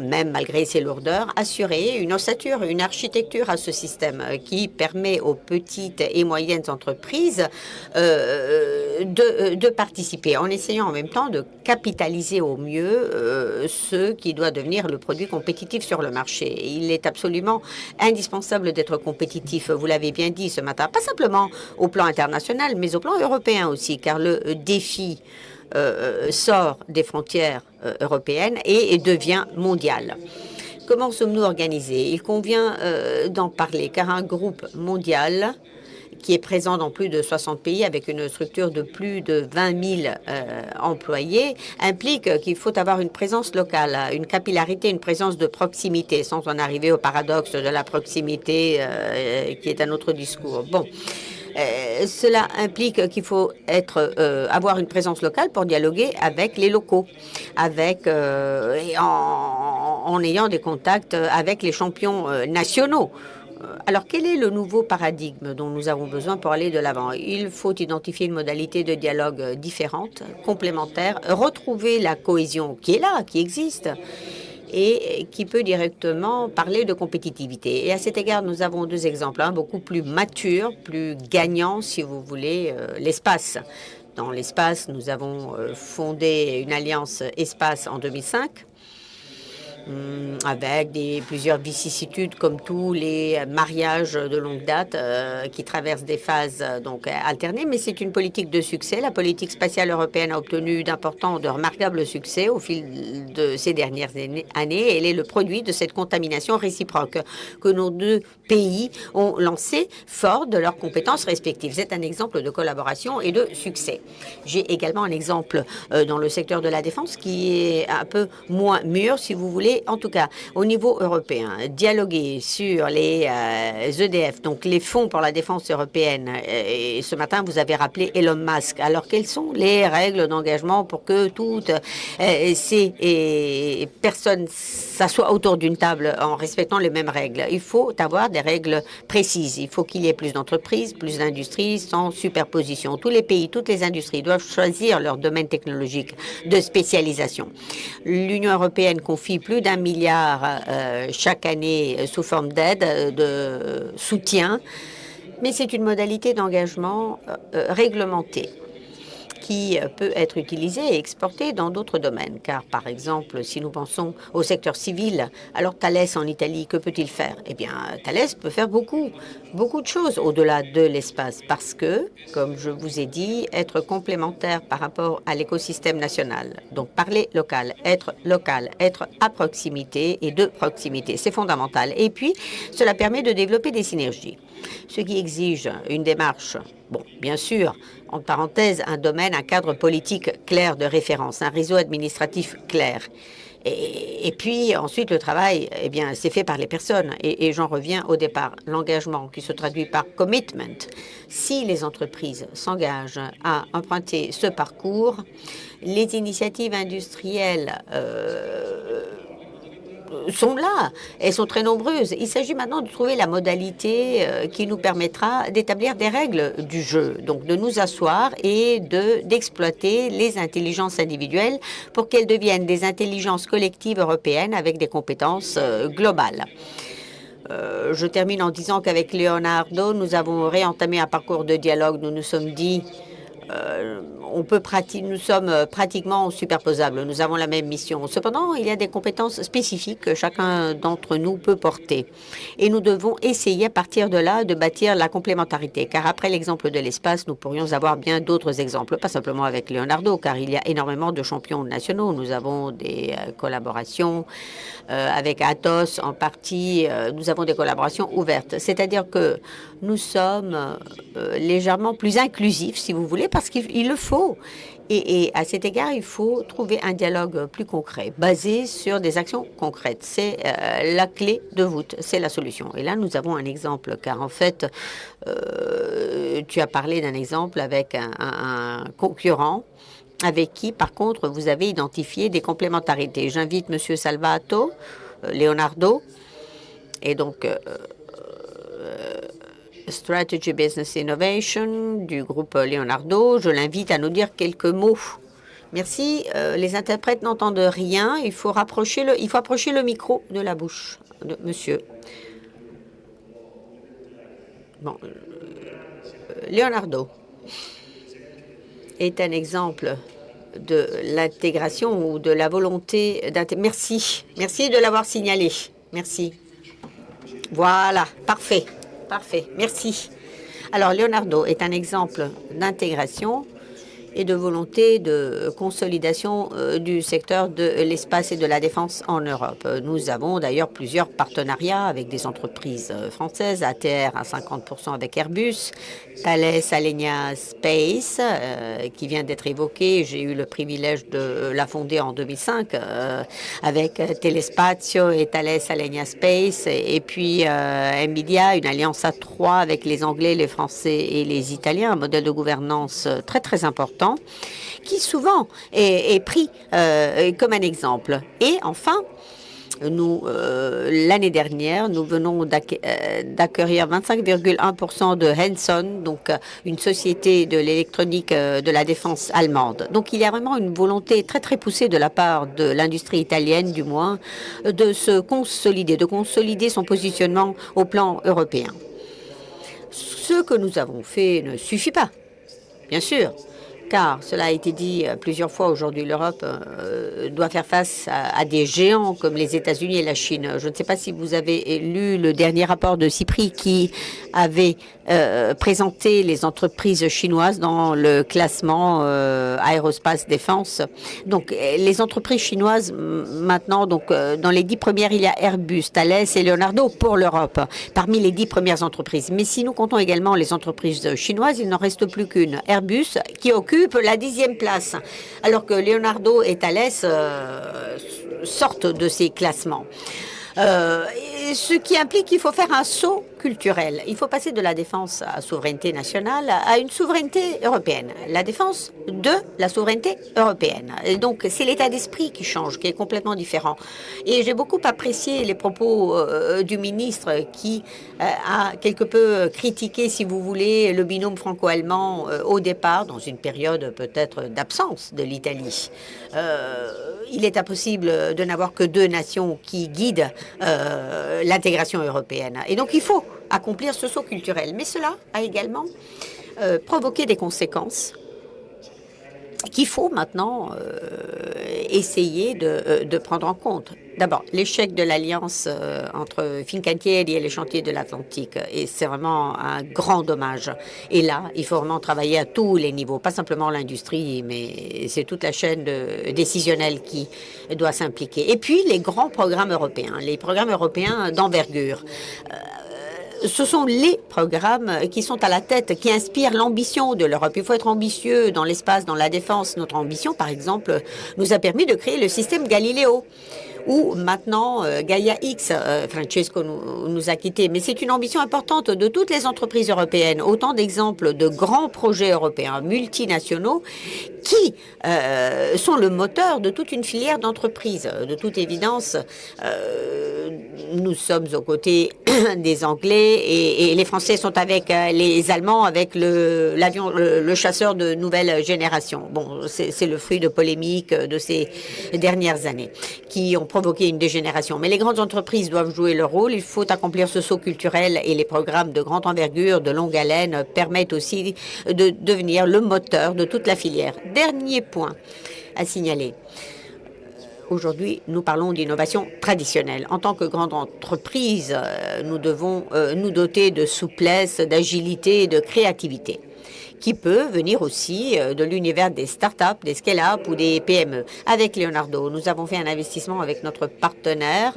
même malgré ses lourdeurs, assurer une ossature, une architecture à ce système qui permet aux petites et moyennes entreprises de participer, en essayant en même temps de capitaliser au mieux ce qui doit devenir le produit compétitif sur le marché. Il est absolument indispensable d'être compétitif, vous l'avez bien dit ce matin, pas simplement au plan international, mais au plan européen aussi, car le défi sort des frontières européennes et devient mondial. Comment sommes-nous organisés? Il convient d'en parler, car un groupe mondial qui est présent dans plus de 60 pays avec une structure de plus de 20 000 employés, implique qu'il faut avoir une présence locale, une capillarité, une présence de proximité, sans en arriver au paradoxe de la proximité qui est un autre discours. Bon. Cela implique qu'il faut avoir une présence locale pour dialoguer avec les locaux, en ayant des contacts avec les champions nationaux. Alors, quel est le nouveau paradigme dont nous avons besoin pour aller de l'avant? Il faut identifier une modalité de dialogue différente, complémentaire, retrouver la cohésion qui est là, qui existe, et qui peut directement parler de compétitivité. Et à cet égard, nous avons deux exemples, un beaucoup plus mature, plus gagnant, si vous voulez, l'espace. Dans l'espace, nous avons fondé une alliance espace en 2005, avec plusieurs vicissitudes comme tous les mariages de longue date qui traversent des phases alternées, mais c'est une politique de succès. La politique spatiale européenne a obtenu d'importants, de remarquables succès au fil de ces dernières années. Elle est le produit de cette contamination réciproque que nos deux pays ont lancé fort de leurs compétences respectives. C'est un exemple de collaboration et de succès. J'ai également un exemple dans le secteur de la défense qui est un peu moins mûr, si vous voulez. En tout cas, au niveau européen, dialoguer sur les EDF, donc les fonds pour la défense européenne. Et ce matin, vous avez rappelé Elon Musk. Alors, quelles sont les règles d'engagement pour que toutes ces personnes s'assoient autour d'une table en respectant les mêmes règles? Il faut avoir des règles précises. Il faut qu'il y ait plus d'entreprises, plus d'industries sans superposition. Tous les pays, toutes les industries doivent choisir leur domaine technologique de spécialisation. L'Union européenne confie plus d'1 milliard chaque année sous forme d'aide, de soutien, mais c'est une modalité d'engagement réglementée qui peut être utilisée et exportée dans d'autres domaines. Car, par exemple, si nous pensons au secteur civil, alors Thales en Italie, que peut-il faire? Eh bien, Thales peut faire beaucoup de choses au-delà de l'espace, parce que, comme je vous ai dit, être complémentaire par rapport à l'écosystème national. Donc, parler local, être à proximité et de proximité, c'est fondamental. Et puis, cela permet de développer des synergies, ce qui exige une démarche. Bon, bien sûr, en parenthèse, un domaine, un cadre politique clair de référence, un réseau administratif clair. Et puis, ensuite, le travail, eh bien, c'est fait par les personnes. Et j'en reviens au départ, l'engagement qui se traduit par commitment. Si les entreprises s'engagent à emprunter ce parcours, les initiatives industrielles sont là, elles sont très nombreuses. Il s'agit maintenant de trouver la modalité qui nous permettra d'établir des règles du jeu, donc de nous asseoir et d'exploiter les intelligences individuelles pour qu'elles deviennent des intelligences collectives européennes avec des compétences globales. Je termine en disant qu'avec Leonardo, nous avons réentamé un parcours de dialogue. Nous nous sommes dit nous sommes pratiquement superposables, nous avons la même mission. Cependant, il y a des compétences spécifiques que chacun d'entre nous peut porter. Et nous devons essayer à partir de là de bâtir la complémentarité. Car après l'exemple de l'espace, nous pourrions avoir bien d'autres exemples, pas simplement avec Leonardo, car il y a énormément de champions nationaux. Nous avons des collaborations avec Atos en partie, nous avons des collaborations ouvertes. C'est-à-dire que nous sommes légèrement plus inclusifs, si vous voulez, parce qu'il le faut. Et à cet égard, il faut trouver un dialogue plus concret, basé sur des actions concrètes. C'est la clé de voûte, c'est la solution. Et là, nous avons un exemple, car en fait, tu as parlé d'un exemple avec un concurrent, avec qui, par contre, vous avez identifié des complémentarités. J'invite M. Salvato, Leonardo, et donc Strategy Business Innovation du groupe Leonardo. Je l'invite à nous dire quelques mots Merci. Les interprètes n'entendent rien. Il faut approcher le micro de la bouche de monsieur. Bon, Leonardo est un exemple de l'intégration ou de la volonté d'intégration. Merci de l'avoir signalé. Merci. Voilà, parfait, merci. Alors, Leonardo est un exemple d'intégration et de volonté de consolidation du secteur de l'espace et de la défense en Europe. Nous avons d'ailleurs plusieurs partenariats avec des entreprises françaises, ATR à 50% avec Airbus, Thales Alenia Space, qui vient d'être évoqué. J'ai eu le privilège de la fonder en 2005 avec Telespazio et Thales Alenia Space, et puis NVIDIA, une alliance à 3 avec les Anglais, les Français et les Italiens, un modèle de gouvernance très très important qui souvent est pris comme un exemple. Et enfin, nous, l'année dernière, nous venons d'accueillir 25,1% de Henson, donc une société de l'électronique de la défense allemande. Donc il y a vraiment une volonté très très poussée de la part de l'industrie italienne, du moins, de se consolider, de consolider son positionnement au plan européen. Ce que nous avons fait ne suffit pas, bien sûr. Car, cela a été dit plusieurs fois aujourd'hui, l'Europe doit faire face à des géants comme les États-Unis et la Chine. Je ne sais pas si vous avez lu le dernier rapport de CIPRI qui avait présenté les entreprises chinoises dans le classement aérospace défense. Donc, les entreprises chinoises, maintenant, donc dans les 10 premières, il y a Airbus, Thales et Leonardo pour l'Europe, parmi les 10 premières entreprises. Mais si nous comptons également les entreprises chinoises, il n'en reste plus qu'une, Airbus, qui occupe la 10e place, alors que Leonardo et Thales sortent de ces classements. Ce qui implique qu'il faut faire un saut culturel. Il faut passer de la défense à souveraineté nationale à une souveraineté européenne. La défense de la souveraineté européenne. Et donc, c'est l'état d'esprit qui change, qui est complètement différent. Et j'ai beaucoup apprécié les propos du ministre qui a quelque peu critiqué, si vous voulez, le binôme franco-allemand au départ, dans une période peut-être d'absence de l'Italie. Il est impossible de n'avoir que 2 nations qui guident l'intégration européenne. Et donc, il faut accomplir ce saut culturel. Mais cela a également provoqué des conséquences qu'il faut maintenant essayer de prendre en compte. D'abord, l'échec de l'alliance entre Fincantieri et les chantiers de l'Atlantique, et c'est vraiment un grand dommage. Et là, il faut vraiment travailler à tous les niveaux, pas simplement l'industrie, mais c'est toute la chaîne décisionnelle qui doit s'impliquer. Et puis, les grands programmes européens, les programmes européens d'envergure. Ce sont les programmes qui sont à la tête, qui inspirent l'ambition de l'Europe. Il faut être ambitieux dans l'espace, dans la défense. Notre ambition, par exemple, nous a permis de créer le système Galileo, où maintenant Gaia X, Francesco nous a quittés. Mais c'est une ambition importante de toutes les entreprises européennes. Autant d'exemples de grands projets européens multinationaux qui sont le moteur de toute une filière d'entreprises. De toute évidence, nous sommes aux côtés des Anglais et les Français sont avec les Allemands, avec l'avion, le chasseur de nouvelle génération. Bon, c'est le fruit de polémiques de ces dernières années qui ont provoqué une dégénération. Mais les grandes entreprises doivent jouer leur rôle. Il faut accomplir ce saut culturel et les programmes de grande envergure, de longue haleine, permettent aussi de devenir le moteur de toute la filière. Dernier point à signaler. Aujourd'hui, nous parlons d'innovation traditionnelle. En tant que grande entreprise, nous devons nous doter de souplesse, d'agilité et de créativité, qui peut venir aussi de l'univers des startups, des scale-up ou des PME. Avec Leonardo, nous avons fait un investissement avec notre partenaire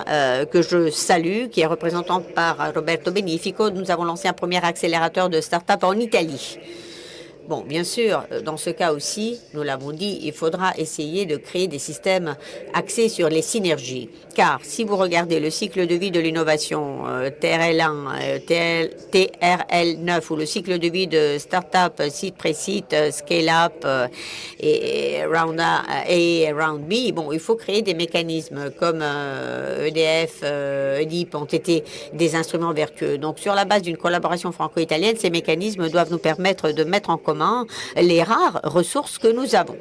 que je salue, qui est représenté par Roberto Benifico. Nous avons lancé un premier accélérateur de start-up en Italie. Bon, bien sûr, dans ce cas aussi, nous l'avons dit, il faudra essayer de créer des systèmes axés sur les synergies. Car si vous regardez le cycle de vie de l'innovation, TRL1, TRL9, ou le cycle de vie de start-up, site pré-site, scale-up et round A et round B, bon, il faut créer des mécanismes comme EDF, EDIP ont été des instruments vertueux. Donc, sur la base d'une collaboration franco-italienne, ces mécanismes doivent nous permettre de mettre en commun commun les rares ressources que nous avons,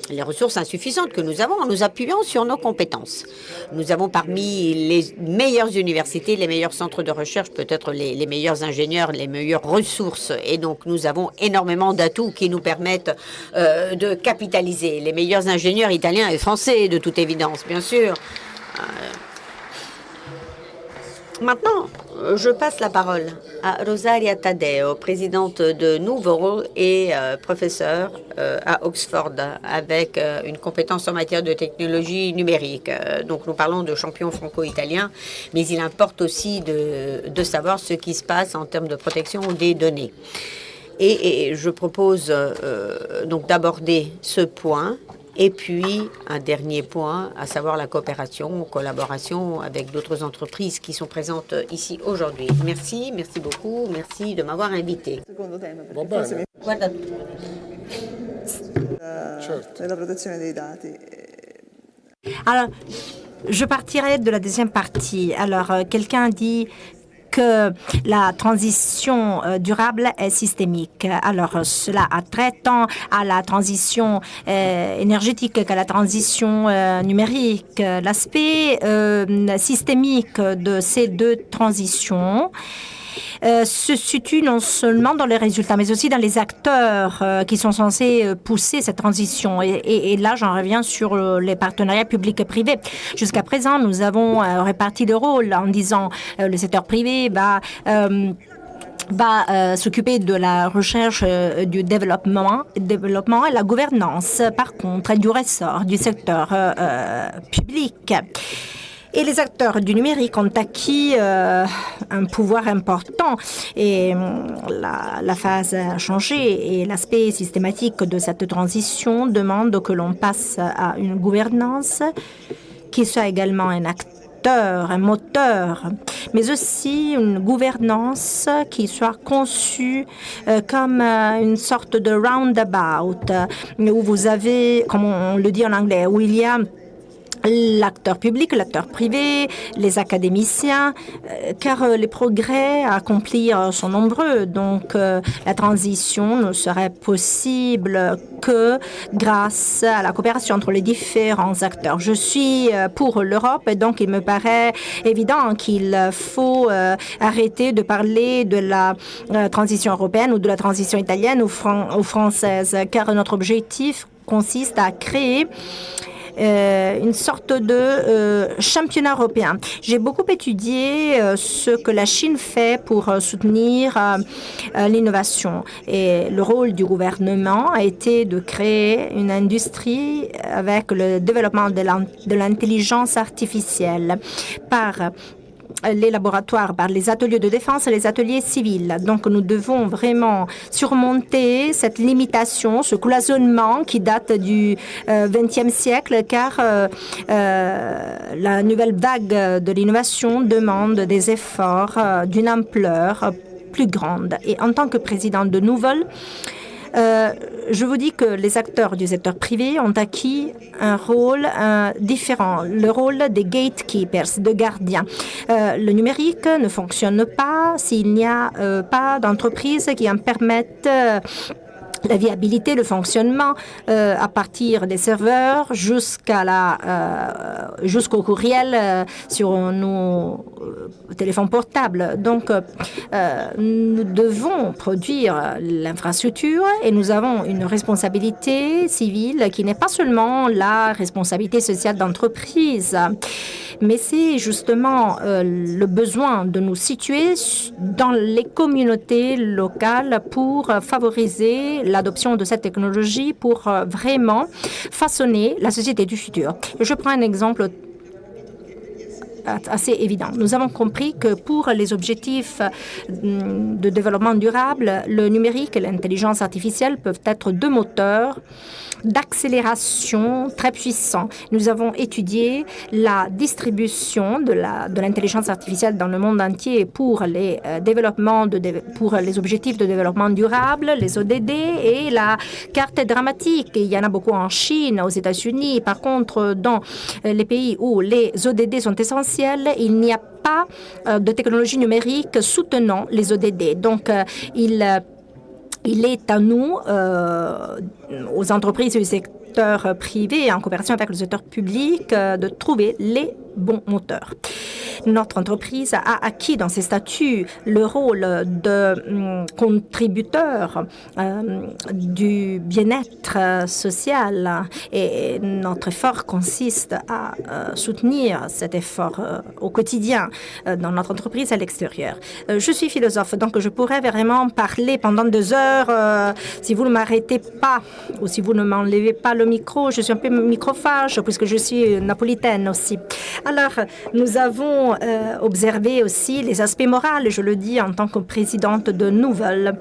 les ressources insuffisantes que nous avons en nous appuyant sur nos compétences. Nous avons parmi les meilleures universités, les meilleurs centres de recherche, peut-être les meilleurs ingénieurs, les meilleures ressources. Et donc, nous avons énormément d'atouts qui nous permettent de capitaliser. Les meilleurs ingénieurs italiens et français, de toute évidence, bien sûr. Maintenant, je passe la parole à Rosaria Taddeo, présidente de Nouveau et professeure à Oxford, avec une compétence en matière de technologie numérique. Donc, nous parlons de champions franco-italiens, mais il importe aussi de savoir ce qui se passe en termes de protection des données. Et je propose donc d'aborder ce point. Et puis, un dernier point, à savoir la coopération, collaboration avec d'autres entreprises qui sont présentes ici aujourd'hui. Merci, merci beaucoup, merci de m'avoir invité. Va bene, Guarda, certo. della protezione dei dati. Alors, je partirai de la deuxième partie. Alors, quelqu'un dit que la transition durable est systémique. Alors, cela a trait tant à la transition énergétique qu'à la transition numérique. L'aspect systémique de ces deux transitions se situe non seulement dans les résultats, mais aussi dans les acteurs qui sont censés pousser cette transition. Et là, j'en reviens sur les partenariats publics et privés. Jusqu'à présent, nous avons réparti le rôle en disant le secteur privé va s'occuper de la recherche, du développement et la gouvernance, par contre, du ressort du secteur public. Et les acteurs du numérique ont acquis un pouvoir important et la phase a changé et l'aspect systématique de cette transition demande que l'on passe à une gouvernance qui soit également un acteur, un moteur, mais aussi une gouvernance qui soit conçue comme une sorte de roundabout, où vous avez, comme on le dit en anglais, où il y a l'acteur public, l'acteur privé, les académiciens, car les progrès à accomplir sont nombreux. Donc, la transition ne serait possible que grâce à la coopération entre les différents acteurs. Je suis pour l'Europe et donc il me paraît évident qu'il faut arrêter de parler de la transition européenne ou de la transition italienne ou française, car notre objectif consiste à créer une sorte de championnat européen. J'ai beaucoup étudié ce que la Chine fait pour soutenir l'innovation. Et le rôle du gouvernement a été de créer une industrie avec le développement de l'intelligence artificielle par les laboratoires, par les ateliers de défense et les ateliers civils. Donc, nous devons vraiment surmonter cette limitation, ce cloisonnement qui date du XXe siècle, car la nouvelle vague de l'innovation demande des efforts d'une ampleur plus grande. Et en tant que président de Nouvel, je vous dis que les acteurs du secteur privé ont acquis un rôle différent, le rôle des gatekeepers, de gardiens. Le numérique ne fonctionne pas s'il n'y a pas d'entreprises qui en permettent la viabilité, le fonctionnement à partir des serveurs jusqu'au courriel sur nos téléphones portables. Donc, nous devons produire l'infrastructure et nous avons une responsabilité civile qui n'est pas seulement la responsabilité sociale d'entreprise, mais c'est justement le besoin de nous situer dans les communautés locales pour favoriser l'adoption de cette technologie pour vraiment façonner la société du futur. Je prends un exemple assez évident. Nous avons compris que pour les objectifs de développement durable, le numérique et l'intelligence artificielle peuvent être deux moteurs d'accélération très puissants. Nous avons étudié la distribution de l'intelligence artificielle dans le monde entier pour les pour les objectifs de développement durable, les ODD, et la carte est dramatique. Il y en a beaucoup en Chine, aux États-Unis. Par contre, dans les pays où les ODD sont essentiels, il n'y a pas de technologie numérique soutenant les ODD. Donc, il il est à nous, aux entreprises du secteur privé, en coopération avec le secteur public, de trouver les bons moteurs. Notre entreprise a acquis dans ses statuts le rôle de contributeur du bien-être social et notre effort consiste à soutenir cet effort au quotidien dans notre entreprise à l'extérieur. Je suis philosophe, donc je pourrais vraiment parler pendant 2 heures. Si vous ne m'arrêtez pas ou si vous ne m'enlevez pas le micro, je suis un peu microphage puisque je suis napolitaine aussi. Alors, nous avons observé aussi les aspects moraux, je le dis en tant que présidente de Nouvelle.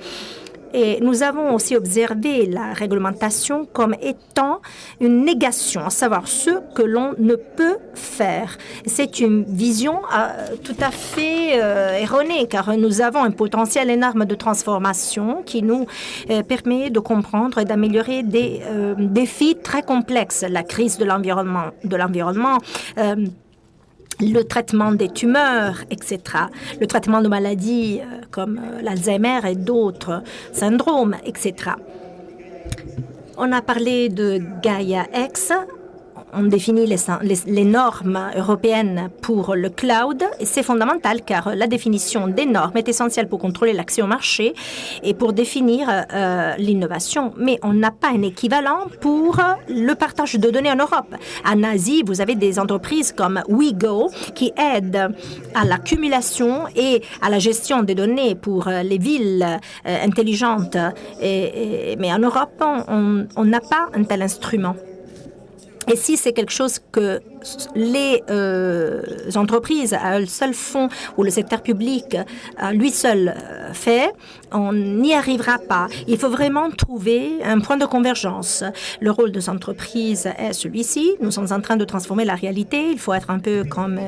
Et nous avons aussi observé la réglementation comme étant une négation, à savoir ce que l'on ne peut faire. C'est une vision tout à fait erronée, car nous avons un potentiel énorme de transformation qui nous permet de comprendre et d'améliorer des défis très complexes. La crise de l'environnement, le traitement des tumeurs, etc., le traitement de maladies comme l'Alzheimer et d'autres syndromes, etc. On a parlé de Gaia-X. On définit les normes européennes pour le cloud et c'est fondamental car la définition des normes est essentielle pour contrôler l'accès au marché et pour définir l'innovation. Mais on n'a pas un équivalent pour le partage de données en Europe. En Asie, vous avez des entreprises comme WeGo qui aident à l'accumulation et à la gestion des données pour les villes intelligentes. Mais en Europe, on n'a pas un tel instrument. Et si c'est quelque chose que les entreprises à elles seules font ou le secteur public à lui seul fait, on n'y arrivera pas. Il faut vraiment trouver un point de convergence. Le rôle de ces entreprises est celui-ci. Nous sommes en train de transformer la réalité. Il faut être un peu comme...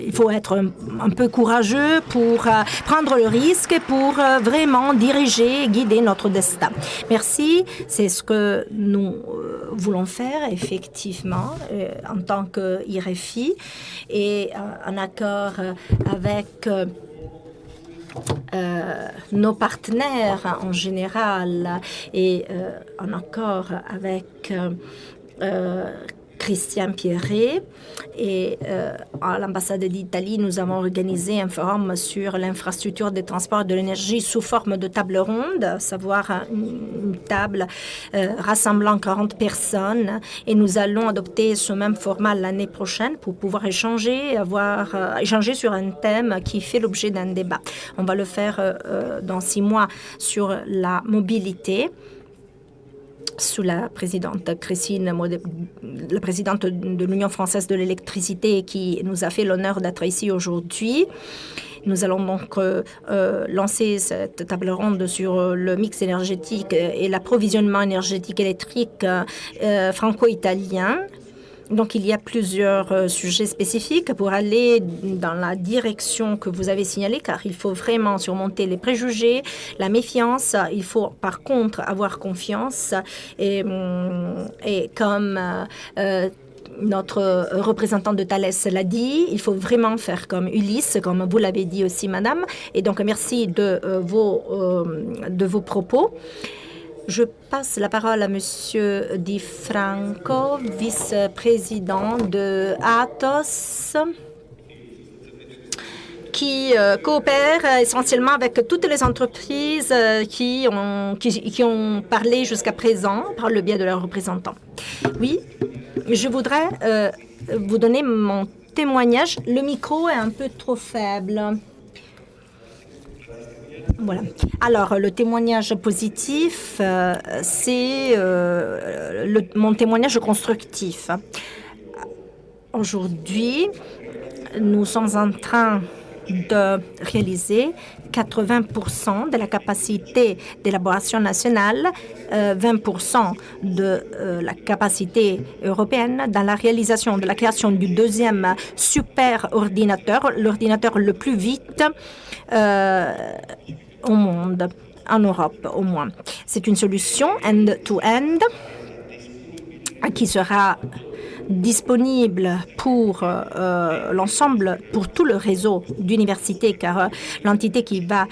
il faut être un peu courageux pour prendre le risque, pour vraiment diriger et guider notre destin. Merci, c'est ce que nous voulons faire effectivement en tant que IRFI et en accord avec nos partenaires en général et en accord avec Christian Pierret et à l'ambassade d'Italie, nous avons organisé un forum sur l'infrastructure des transports de l'énergie sous forme de table ronde, à savoir une table rassemblant 40 personnes et nous allons adopter ce même format l'année prochaine pour pouvoir échanger sur un thème qui fait l'objet d'un débat. On va le faire dans 6 mois sur la mobilité. Sous la présidente Christine, la présidente de l'Union française de l'électricité qui nous a fait l'honneur d'être ici aujourd'hui. Nous allons donc lancer cette table ronde sur le mix énergétique et l'approvisionnement énergétique électrique franco-italien. Donc, il y a plusieurs sujets spécifiques pour aller dans la direction que vous avez signalée, car il faut vraiment surmonter les préjugés, la méfiance. Il faut, par contre, avoir confiance. Et comme notre représentant de Thales l'a dit, il faut vraiment faire comme Ulysse, comme vous l'avez dit aussi, madame. Et donc, merci de vos propos. Je passe la parole à Monsieur Di Franco, vice-président de Atos, qui coopère essentiellement avec toutes les entreprises qui ont parlé jusqu'à présent par le biais de leurs représentants. Oui, je voudrais vous donner mon témoignage. Le micro est un peu trop faible. Voilà. Alors, le témoignage positif, c'est mon témoignage constructif. Aujourd'hui, nous sommes en train de réaliser 80% de la capacité d'élaboration nationale, 20% de la capacité européenne dans la réalisation de la création du deuxième superordinateur, l'ordinateur le plus vite au monde, en Europe au moins. C'est une solution end-to-end qui sera disponible pour l'ensemble, pour tout le réseau d'universités, car l'entité qui va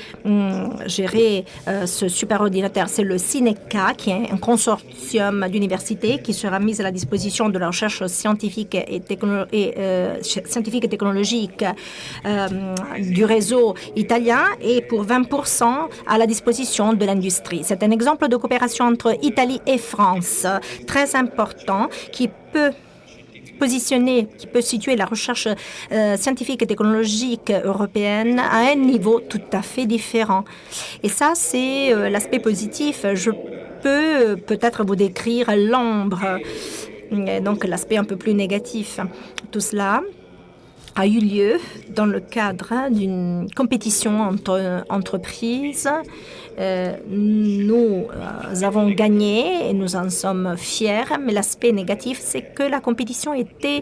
gérer ce superordinateur, c'est le CINECA, qui est un consortium d'universités qui sera mis à la disposition de la recherche scientifique et technologique du réseau italien et pour 20% à la disposition de l'industrie. C'est un exemple de coopération entre Italie et France, très important, qui peut situer la recherche scientifique et technologique européenne à un niveau tout à fait différent. Et ça, c'est l'aspect positif. Je peux peut-être vous décrire l'ombre, donc l'aspect un peu plus négatif. Tout cela a eu lieu dans le cadre d'une compétition entre entreprises. Nous avons gagné et nous en sommes fiers, mais l'aspect négatif, c'est que la compétition était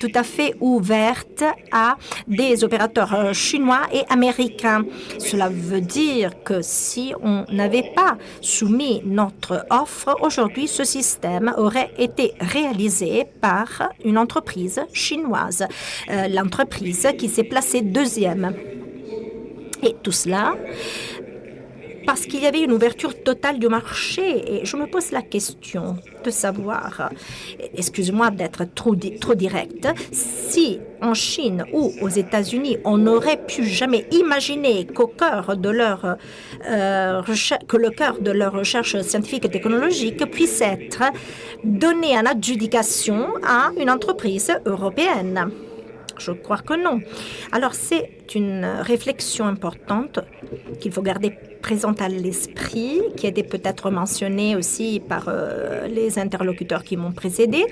tout à fait ouverte à des opérateurs chinois et américains. Cela veut dire que si on n'avait pas soumis notre offre, aujourd'hui, ce système aurait été réalisé par une entreprise chinoise, l'entreprise qui s'est placée deuxième. Et tout cela parce qu'il y avait une ouverture totale du marché. Et je me pose la question de savoir, excusez-moi d'être trop direct, si en Chine ou aux États-Unis, on n'aurait pu jamais imaginer qu'au cœur de leur que le cœur de leur recherche scientifique et technologique puisse être donné en adjudication à une entreprise européenne. Je crois que non. Alors, c'est une réflexion importante qu'il faut garder présente à l'esprit, qui a été peut-être mentionnée aussi par les interlocuteurs qui m'ont précédé,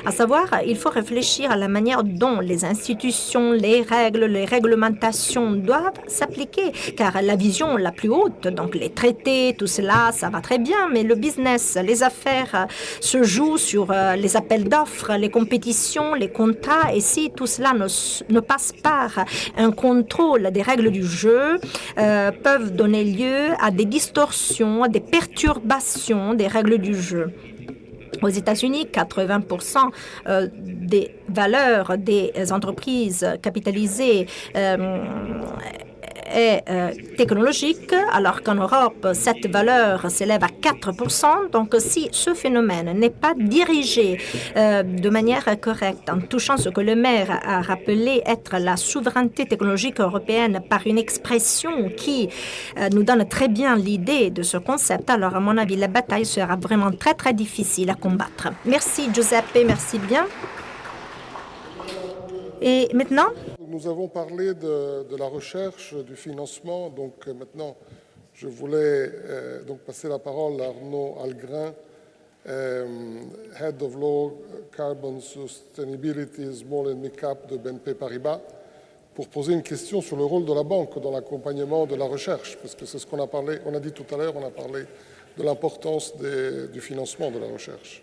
à savoir, il faut réfléchir à la manière dont les institutions, les règles, les réglementations doivent s'appliquer, car la vision la plus haute, donc les traités, tout cela, ça va très bien, mais le business, les affaires se jouent sur les appels d'offres, les compétitions, les contrats, et si tout cela ne passe par un contrôle des règles du jeu, peuvent donner lieu à des distorsions, à des perturbations des règles du jeu. Aux États-Unis, 80% des valeurs des entreprises capitalisées est technologique, alors qu'en Europe, cette valeur s'élève à 4%. Donc, si ce phénomène n'est pas dirigé de manière correcte, en touchant ce que le maire a rappelé être la souveraineté technologique européenne par une expression qui nous donne très bien l'idée de ce concept, alors à mon avis, la bataille sera vraiment très, très difficile à combattre. Merci, Giuseppe, merci bien. Et maintenant, nous avons parlé de la recherche, du financement. Donc maintenant, je voulais donc passer la parole à Arnaud Algrin, Head of Low Carbon Sustainability Small and Mid-Cap de BNP Paribas, pour poser une question sur le rôle de la banque dans l'accompagnement de la recherche, parce que c'est ce qu'on a parlé, on a dit tout à l'heure, on a parlé de l'importance du financement de la recherche.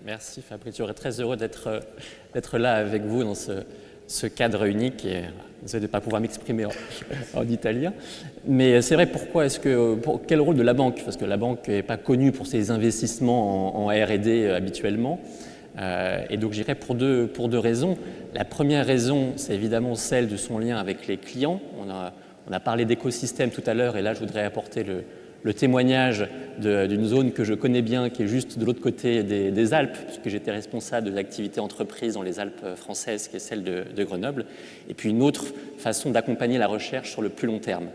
Merci Fabrice. Je serais très heureux d'être là avec vous dans ce cadre unique. Et désolé de ne pas pouvoir m'exprimer en italien. Mais c'est vrai, quel rôle de la banque? Parce que la banque n'est pas connue pour ses investissements en R&D habituellement. Et donc j'irais pour deux raisons. La première raison, c'est évidemment celle de son lien avec les clients. On a parlé d'écosystème tout à l'heure, et là je voudrais apporter le témoignage d'une zone que je connais bien, qui est juste de l'autre côté des Alpes, puisque j'étais responsable de l'activité entreprise dans les Alpes françaises, qui est celle de Grenoble, et puis une autre façon d'accompagner la recherche sur le plus long terme.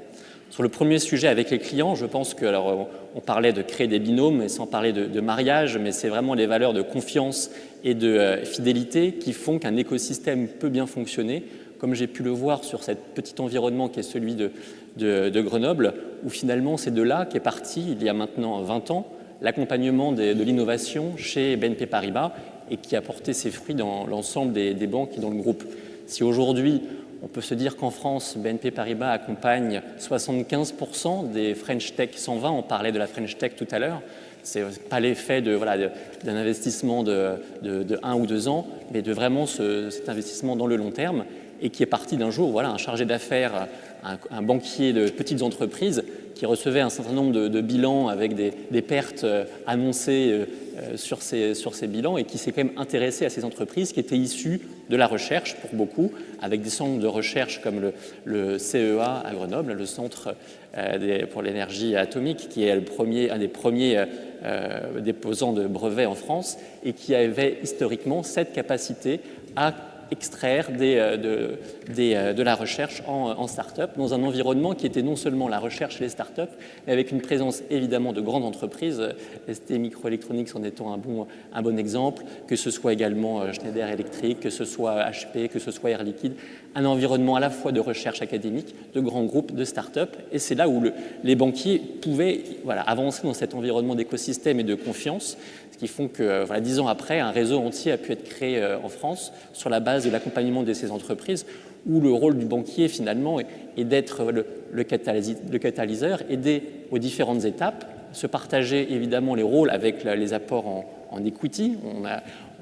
Sur le premier sujet avec les clients, je pense que, alors, on parlait de créer des binômes, et sans parler de mariage, mais c'est vraiment les valeurs de confiance et de fidélité qui font qu'un écosystème peut bien fonctionner, comme j'ai pu le voir sur cet petit environnement qui est celui de Grenoble, où finalement c'est de là qu'est parti, il y a maintenant 20 ans, l'accompagnement de l'innovation chez BNP Paribas et qui a porté ses fruits dans l'ensemble des banques et dans le groupe. Si aujourd'hui, on peut se dire qu'en France, BNP Paribas accompagne 75% des French Tech 120, on parlait de la French Tech tout à l'heure, ce n'est pas l'effet d'un investissement de 1 ou 2 ans, mais de vraiment cet investissement dans le long terme. et qui est parti d'un jour, voilà, un chargé d'affaires, un banquier de petites entreprises qui recevait un certain nombre de bilans avec des pertes annoncées sur ces bilans et qui s'est quand même intéressé à ces entreprises qui étaient issues de la recherche pour beaucoup, avec des centres de recherche comme le CEA à Grenoble, le Centre pour l'énergie atomique, qui est un des premiers déposants de brevets en France et qui avait historiquement cette capacité à extraire de la recherche en start-up dans un environnement qui était non seulement la recherche et les start-up, mais avec une présence évidemment de grandes entreprises, ST Microelectronics en étant un bon exemple, que ce soit également Schneider Electric, que ce soit HP, que ce soit Air Liquide, un environnement à la fois de recherche académique, de grands groupes, de start-up, et c'est là où les banquiers pouvaient avancer dans cet environnement d'écosystème et de confiance, qui font que, 10 ans après, un réseau entier a pu être créé en France sur la base de l'accompagnement de ces entreprises, où le rôle du banquier, finalement, est d'être le catalyseur, aider aux différentes étapes, se partager évidemment les rôles avec les apports en equity.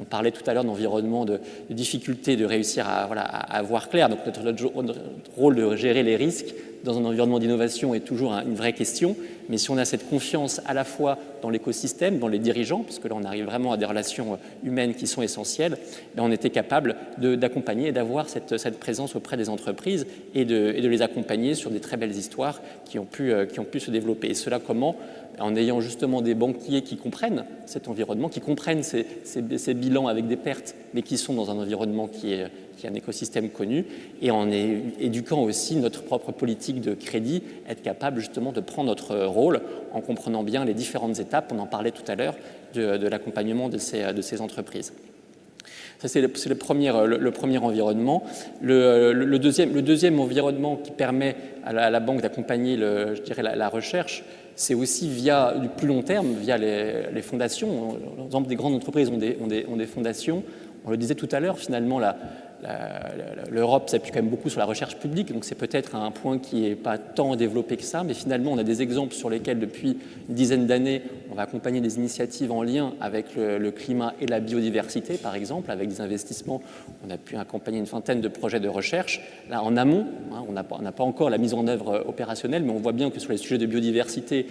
On parlait tout à l'heure d'environnement, de difficulté de réussir à voir clair. Donc notre rôle de gérer les risques dans un environnement d'innovation est toujours une vraie question. Mais si on a cette confiance à la fois dans l'écosystème, dans les dirigeants, parce que là on arrive vraiment à des relations humaines qui sont essentielles, là on était capable d'accompagner et d'avoir cette présence auprès des entreprises et de les accompagner sur des très belles histoires qui ont pu se développer. Et cela comment ? En ayant justement des banquiers qui comprennent cet environnement, qui comprennent ces bilans avec des pertes, mais qui sont dans un environnement qui est un écosystème connu, et en éduquant aussi notre propre politique de crédit, être capable justement de prendre notre rôle en comprenant bien les différentes étapes, on en parlait tout à l'heure, de l'accompagnement de ces entreprises. Ça, c'est le premier environnement. Le deuxième environnement qui permet à la banque d'accompagner la recherche, c'est aussi via du plus long terme, via les fondations. Par exemple, des grandes entreprises ont des fondations. On le disait tout à l'heure, finalement, l'Europe s'appuie quand même beaucoup sur la recherche publique, donc c'est peut-être un point qui n'est pas tant développé que ça, mais finalement on a des exemples sur lesquels depuis une dizaine d'années on va accompagner des initiatives en lien avec le climat et la biodiversité, par exemple, avec des investissements. On a pu accompagner une vingtaine de projets de recherche. Là, en amont, on n'a pas encore la mise en œuvre opérationnelle, mais on voit bien que sur les sujets de biodiversité,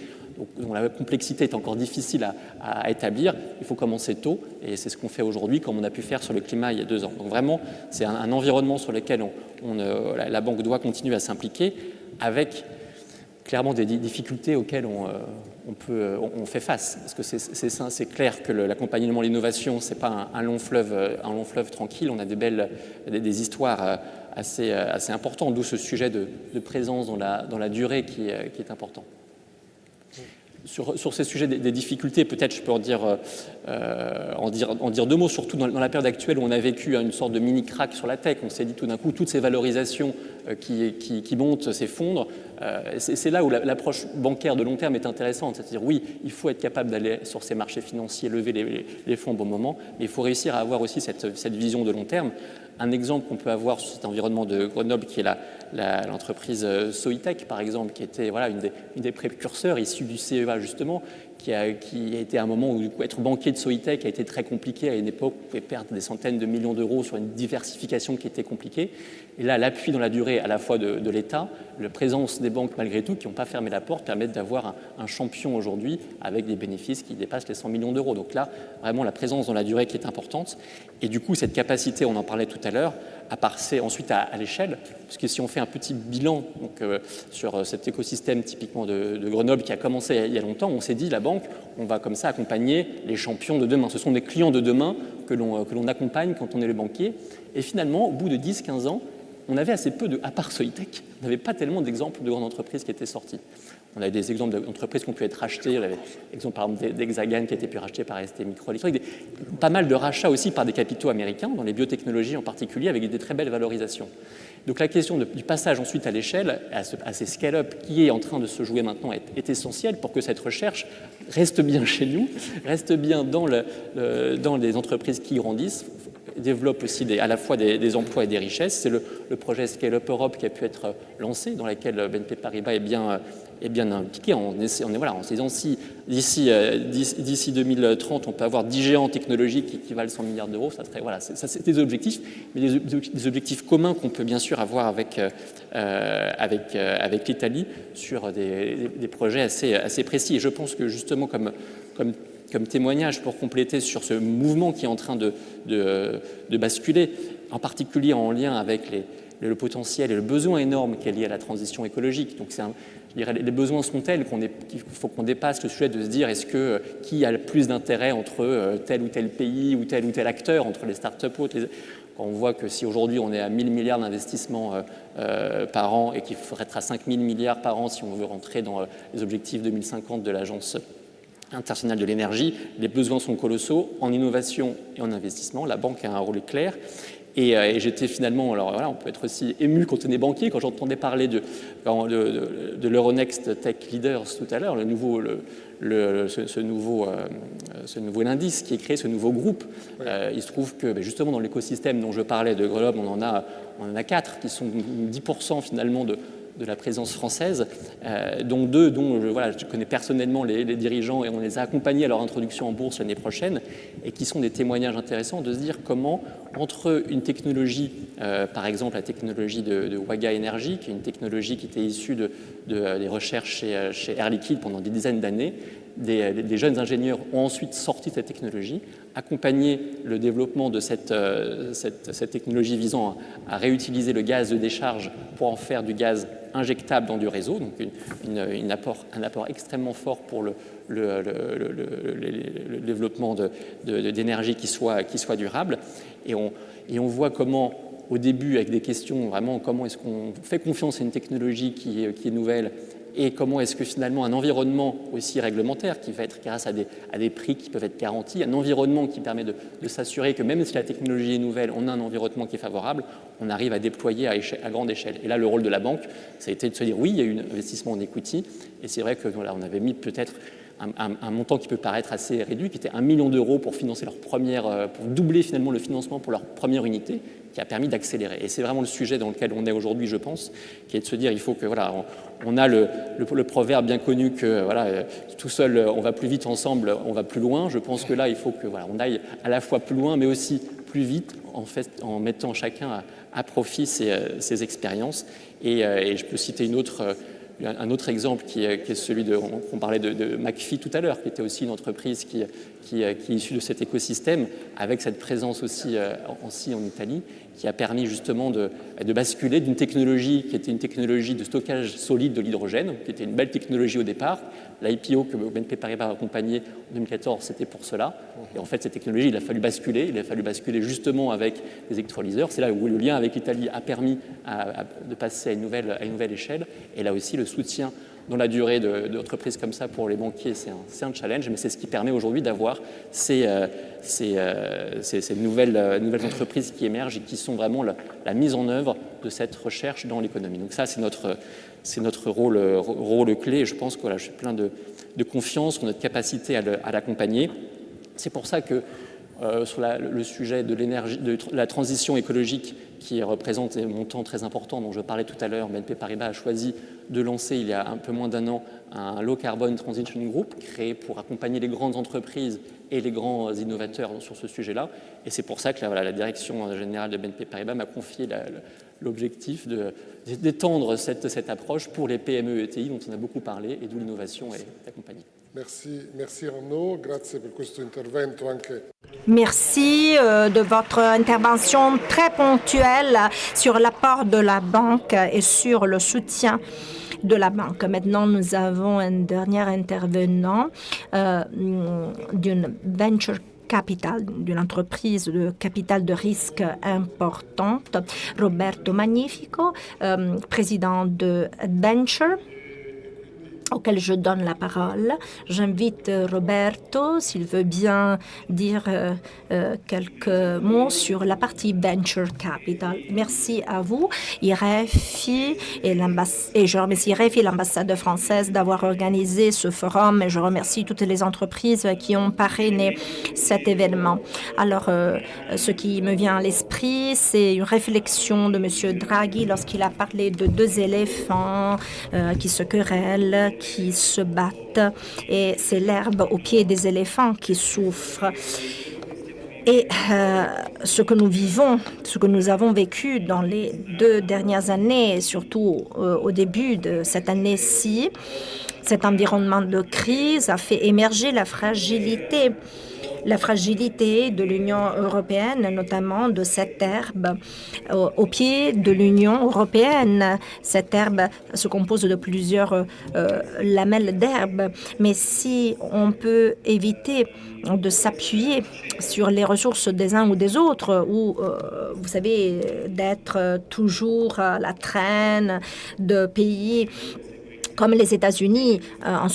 dont la complexité est encore difficile à établir, il faut commencer tôt, et c'est ce qu'on fait aujourd'hui, comme on a pu faire sur le climat il y a 2 ans. Donc vraiment, c'est un environnement sur lequel la banque doit continuer à s'impliquer, avec clairement des difficultés auxquelles on fait face. Parce que c'est clair que l'accompagnement de l'innovation, ce n'est pas un long fleuve tranquille. On a des histoires assez importantes, d'où ce sujet de présence dans la durée qui est important. Sur ces sujets des difficultés, peut-être je peux en dire 2 mots, surtout dans la période actuelle où on a vécu une sorte de mini-crack sur la tech. On s'est dit tout d'un coup, toutes ces valorisations qui montent s'effondrent. C'est là où l'approche bancaire de long terme est intéressante. C'est-à-dire, oui, il faut être capable d'aller sur ces marchés financiers, lever les fonds au bon moment, mais il faut réussir à avoir aussi cette vision de long terme. Un exemple qu'on peut avoir sur cet environnement de Grenoble, qui est l'entreprise Soitec, par exemple, qui était une des précurseurs issus du CEA, justement, qui a été à un moment où du coup, être banquier de Soitec a été très compliqué à une époque où on pouvait perdre des centaines de millions d'euros sur une diversification qui était compliquée. Et là, l'appui dans la durée à la fois de l'État, la présence des banques malgré tout qui n'ont pas fermé la porte permettent d'avoir un champion aujourd'hui avec des bénéfices qui dépassent les 100 millions d'euros. Donc là, vraiment la présence dans la durée qui est importante. Et du coup, cette capacité, on en parlait tout à l'heure, à passer ensuite à l'échelle, puisque si on fait un petit bilan sur cet écosystème typiquement de Grenoble qui a commencé il y a longtemps, on s'est dit, la banque, on va comme ça accompagner les champions de demain. Ce sont des clients de demain que l'on accompagne quand on est le banquier. Et finalement, au bout de 10-15 ans, on avait assez peu à part Soitec, on n'avait pas tellement d'exemples de grandes entreprises qui étaient sorties. On avait des exemples d'entreprises qui ont pu être rachetées. On avait l'exemple par exemple d'Hexagon qui a été pu racheter par ST Microelectronics. Pas mal de rachats aussi par des capitaux américains, dans les biotechnologies en particulier, avec des très belles valorisations. Donc la question du passage ensuite à l'échelle, à ces scale-up qui est en train de se jouer maintenant, est essentielle pour que cette recherche reste bien chez nous, reste bien dans les entreprises qui grandissent. développe aussi à la fois des emplois et des richesses. C'est le projet Scale Up Europe qui a pu être lancé, dans lequel BNP Paribas est bien impliqué. On est en se disant si d'ici 2030, on peut avoir 10 géants technologiques qui valent 100 milliards d'euros, ça serait, voilà, ça c'est des objectifs, mais des objectifs communs qu'on peut bien sûr avoir avec l'Italie sur des projets assez précis. Et je pense que justement, comme témoignage pour compléter sur ce mouvement qui est en train de basculer, en particulier en lien avec le potentiel et le besoin énorme qui est lié à la transition écologique. Donc je dirais, les besoins sont tels qu'il faut qu'on dépasse le sujet de se dire qui a le plus d'intérêt entre tel ou tel pays ou tel acteur, entre les startups ou autres. Quand on voit que si aujourd'hui on est à 1 000 milliards d'investissements par an et qu'il faudrait être à 5 000 milliards par an si on veut rentrer dans les objectifs 2050 de l'Agence internationale de l'énergie, les besoins sont colossaux en innovation et en investissement. La banque a un rôle clair. Et j'étais finalement, alors voilà, on peut être aussi ému quand on est banquier, quand j'entendais parler de l'Euronext Tech Leaders tout à l'heure, ce nouveau indice qui est créé, ce nouveau groupe. Oui. Il se trouve que justement dans l'écosystème dont je parlais de Grenoble, on en a 4 qui sont 10% finalement de la présence française, dont 2 dont je connais personnellement les dirigeants et on les a accompagnés à leur introduction en bourse l'année prochaine et qui sont des témoignages intéressants de se dire comment, entre une technologie, par exemple la technologie de Waga Energy, qui est une technologie qui était issue des recherches chez Air Liquide pendant des dizaines d'années, des jeunes ingénieurs ont ensuite sorti cette technologie, accompagné le développement de cette technologie visant à réutiliser le gaz de décharge pour en faire du gaz injectable dans du réseau, donc un apport extrêmement fort pour le développement d'énergie qui soit durable. Et on voit comment, au début, avec des questions vraiment, comment est-ce qu'on fait confiance à une technologie qui est nouvelle et comment est-ce que finalement un environnement aussi réglementaire qui va être grâce à des prix qui peuvent être garantis, un environnement qui permet de s'assurer que même si la technologie est nouvelle, on a un environnement qui est favorable, on arrive à déployer à grande échelle. Et là, le rôle de la banque, ça a été de se dire oui, il y a eu un investissement en equity et c'est vrai que voilà, on avait mis peut-être un montant qui peut paraître assez réduit, qui était 1 million d'euros pour financer pour doubler finalement le financement pour leur première unité, qui a permis d'accélérer. Et c'est vraiment le sujet dans lequel on est aujourd'hui, je pense, qui est de se dire, il faut que, voilà, on a le proverbe bien connu que, voilà, tout seul, on va plus vite, ensemble, on va plus loin. Je pense que là, il faut que, voilà, on aille à la fois plus loin, mais aussi plus vite, en mettant chacun à profit ses expériences. Et je peux citer un autre exemple qui est celui on parlait de McPhee tout à l'heure, qui était aussi une entreprise qui est issue de cet écosystème, avec cette présence aussi en Italie, qui a permis justement de basculer d'une technologie qui était une technologie de stockage solide de l'hydrogène, qui était une belle technologie au départ. L'IPO que BNP Paribas a accompagné en 2014, c'était pour cela. Et en fait, cette technologie, il a fallu basculer justement avec les électrolyseurs. C'est là où le lien avec l'Italie a permis de passer à une nouvelle échelle. Et là aussi, le soutien dans la durée d'entreprises comme ça pour les banquiers, c'est un challenge, mais c'est ce qui permet aujourd'hui d'avoir ces nouvelles entreprises qui émergent et qui sont vraiment la mise en œuvre de cette recherche dans l'économie. Donc ça, c'est notre rôle clé et je pense que voilà, je suis plein de confiance en notre capacité à l'accompagner. C'est pour ça que sur le sujet de la transition écologique qui représente un montant très important dont je parlais tout à l'heure, BNP Paribas a choisi de lancer il y a un peu moins d'1 an un Low Carbon Transition Group créé pour accompagner les grandes entreprises et les grands innovateurs sur ce sujet-là. Et c'est pour ça que la direction générale de BNP Paribas m'a confié l'objectif d'étendre cette approche pour les PME et ETI dont on a beaucoup parlé et d'où l'innovation est accompagnée. Merci Arnaud, grazie per questo intervento anche. Merci de votre intervention très ponctuelle sur l'apport de la banque et sur le soutien de la banque. Maintenant, nous avons un dernier intervenant d'une venture capital, d'une entreprise de capital de risque importante, Roberto Magnifico, président de Venture. auquel je donne la parole. J'invite Roberto, s'il veut bien dire quelques mots sur la partie Venture Capital. Merci à vous, IREFI, et je remercie IREFI et l'ambassade française d'avoir organisé ce forum, et je remercie toutes les entreprises qui ont parrainé cet événement. Alors, ce qui me vient à l'esprit, c'est une réflexion de M. Draghi lorsqu'il a parlé de deux éléphants qui se querellent, qui se battent, et c'est l'herbe aux pieds des éléphants qui souffre. Et ce que nous vivons, ce que nous avons vécu dans les 2 dernières années, surtout au début de cette année-ci, cet environnement de crise a fait émerger la fragilité de l'Union européenne, notamment de cette herbe au pied de l'Union européenne. Cette herbe se compose de plusieurs lamelles d'herbe, mais si on peut éviter de s'appuyer sur les ressources des uns ou des autres, ou, vous savez, d'être toujours à la traîne de pays comme les États-Unis, en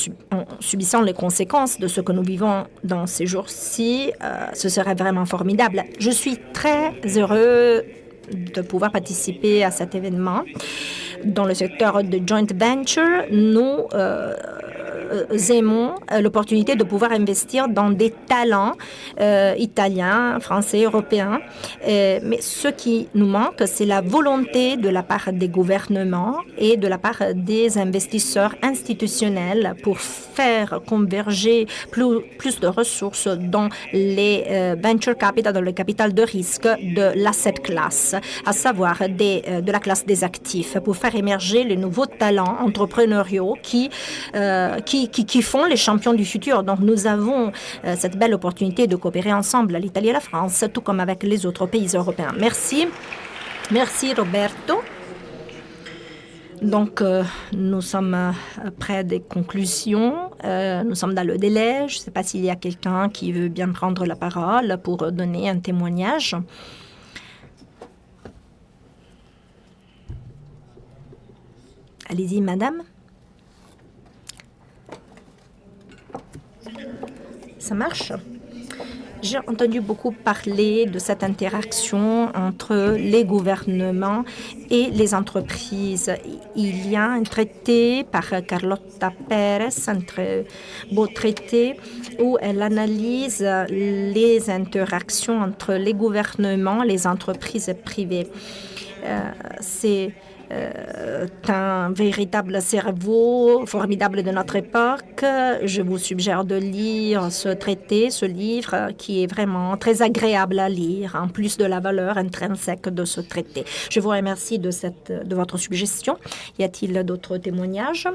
subissant les conséquences de ce que nous vivons dans ces jours-ci, ce serait vraiment formidable. Je suis très heureux de pouvoir participer à cet événement. Dans le secteur de joint venture, nous aimons l'opportunité de pouvoir investir dans des talents italiens, français, européens. Mais ce qui nous manque, c'est la volonté de la part des gouvernements et de la part des investisseurs institutionnels pour faire converger plus de ressources dans les venture capital, dans le capital de risque de l'asset class, à savoir de la classe des actifs, pour faire émerger les nouveaux talents entrepreneuriaux qui font les champions du futur. Donc nous avons cette belle opportunité de coopérer ensemble, l'Italie et la France, tout comme avec les autres pays européens. Merci. Merci Roberto. Donc nous sommes près des conclusions. Nous sommes dans le délai. Je ne sais pas s'il y a quelqu'un qui veut bien prendre la parole pour donner un témoignage. Allez-y, madame. Ça marche? J'ai entendu beaucoup parler de cette interaction entre les gouvernements et les entreprises. Il y a un traité par Carlotta Pérez, un très beau traité où elle analyse les interactions entre les gouvernements, les entreprises privées. C'est un véritable cerveau formidable de notre époque. Je vous suggère de lire ce traité, ce livre, qui est vraiment très agréable à lire, en plus de la valeur intrinsèque de ce traité. Je vous remercie de votre suggestion. Y a-t-il d'autres témoignages?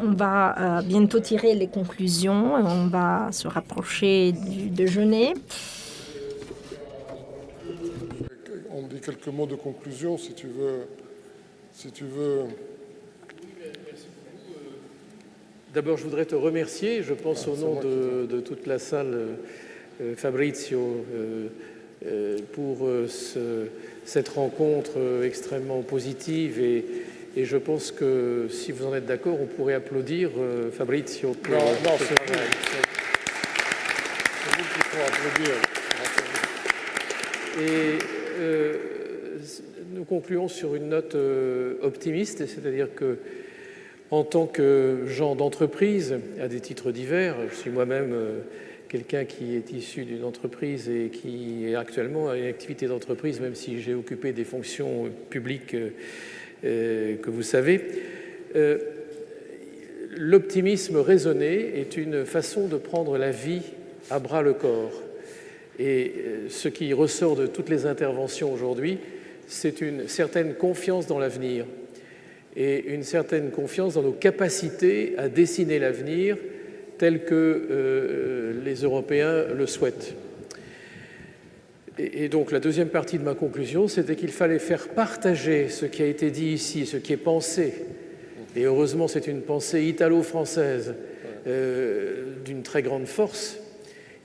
On va bientôt tirer les conclusions. On va se rapprocher du déjeuner. On dit quelques mots de conclusion, si tu veux. D'abord, je voudrais te remercier, je pense au nom de toute la salle, Fabrizio, pour cette rencontre extrêmement positive. Et je pense que, si vous en êtes d'accord, on pourrait applaudir Fabrizio. Non, c'est vous qu'il faut applaudir. Et nous concluons sur une note optimiste, c'est-à-dire que, en tant que gens d'entreprise, à des titres divers, je suis moi-même quelqu'un qui est issu d'une entreprise et qui est actuellement à une activité d'entreprise, même si j'ai occupé des fonctions publiques que vous savez. L'optimisme raisonné est une façon de prendre la vie à bras-le-corps. Et ce qui ressort de toutes les interventions aujourd'hui, c'est une certaine confiance dans l'avenir et une certaine confiance dans nos capacités à dessiner l'avenir tel que les Européens le souhaitent. Et donc la deuxième partie de ma conclusion, c'était qu'il fallait faire partager ce qui a été dit ici, ce qui est pensé, et heureusement c'est une pensée italo-française d'une très grande force.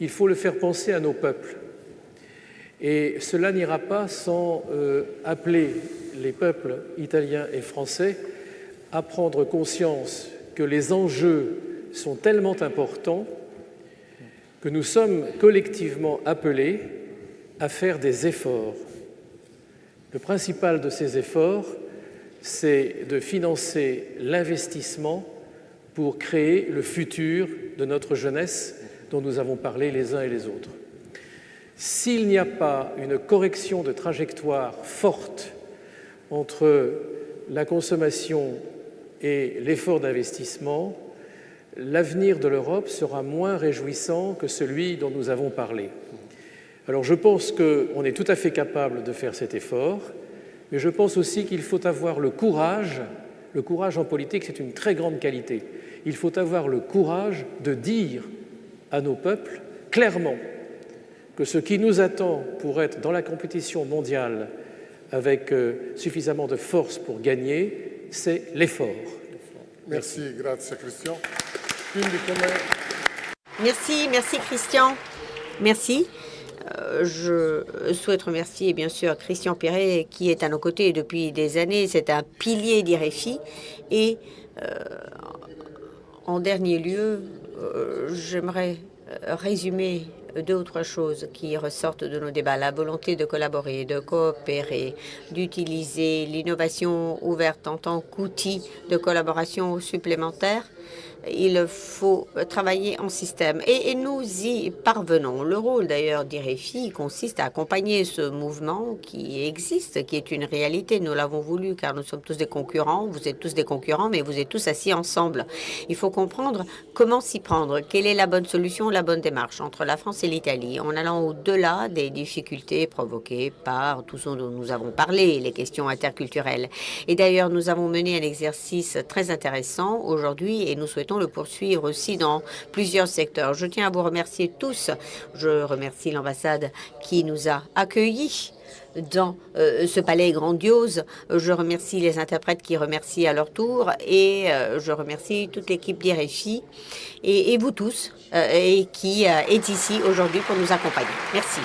Il faut le faire penser à nos peuples. Et cela n'ira pas sans appeler les peuples italiens et français à prendre conscience que les enjeux sont tellement importants que nous sommes collectivement appelés à faire des efforts. Le principal de ces efforts, c'est de financer l'investissement pour créer le futur de notre jeunesse dont nous avons parlé les uns et les autres. S'il n'y a pas une correction de trajectoire forte entre la consommation et l'effort d'investissement, l'avenir de l'Europe sera moins réjouissant que celui dont nous avons parlé. Alors je pense qu'on est tout à fait capable de faire cet effort, mais je pense aussi qu'il faut avoir le courage en politique, c'est une très grande qualité, il faut avoir le courage de dire à nos peuples clairement que ce qui nous attend pour être dans la compétition mondiale avec suffisamment de force pour gagner, c'est l'effort. Merci, grazie Christian. Merci Christian. Merci. Je souhaite remercier bien sûr Christian Perret qui est à nos côtés depuis des années. C'est un pilier d'IREFI. Et en dernier lieu, j'aimerais résumer deux ou trois choses qui ressortent de nos débats. La volonté de collaborer, de coopérer, d'utiliser l'innovation ouverte en tant qu'outil de collaboration supplémentaire. Il faut travailler en système et nous y parvenons. Le rôle d'ailleurs d'IREFI consiste à accompagner ce mouvement qui existe, qui est une réalité. Nous l'avons voulu car nous sommes tous des concurrents, vous êtes tous des concurrents, mais vous êtes tous assis ensemble. Il faut comprendre comment s'y prendre, quelle est la bonne solution, la bonne démarche entre la France et l'Italie, en allant au-delà des difficultés provoquées par tout ce dont nous avons parlé, les questions interculturelles. Et d'ailleurs, nous avons mené un exercice très intéressant aujourd'hui et nous souhaitons le poursuivre aussi dans plusieurs secteurs. Je tiens à vous remercier tous. Je remercie l'ambassade qui nous a accueillis dans ce palais grandiose. Je remercie les interprètes qui remercient à leur tour et je remercie toute l'équipe d'IREFI et vous tous et qui est ici aujourd'hui pour nous accompagner. Merci.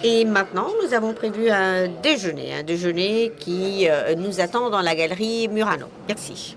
Et maintenant, nous avons prévu un déjeuner qui nous attend dans la galerie Murano. Merci.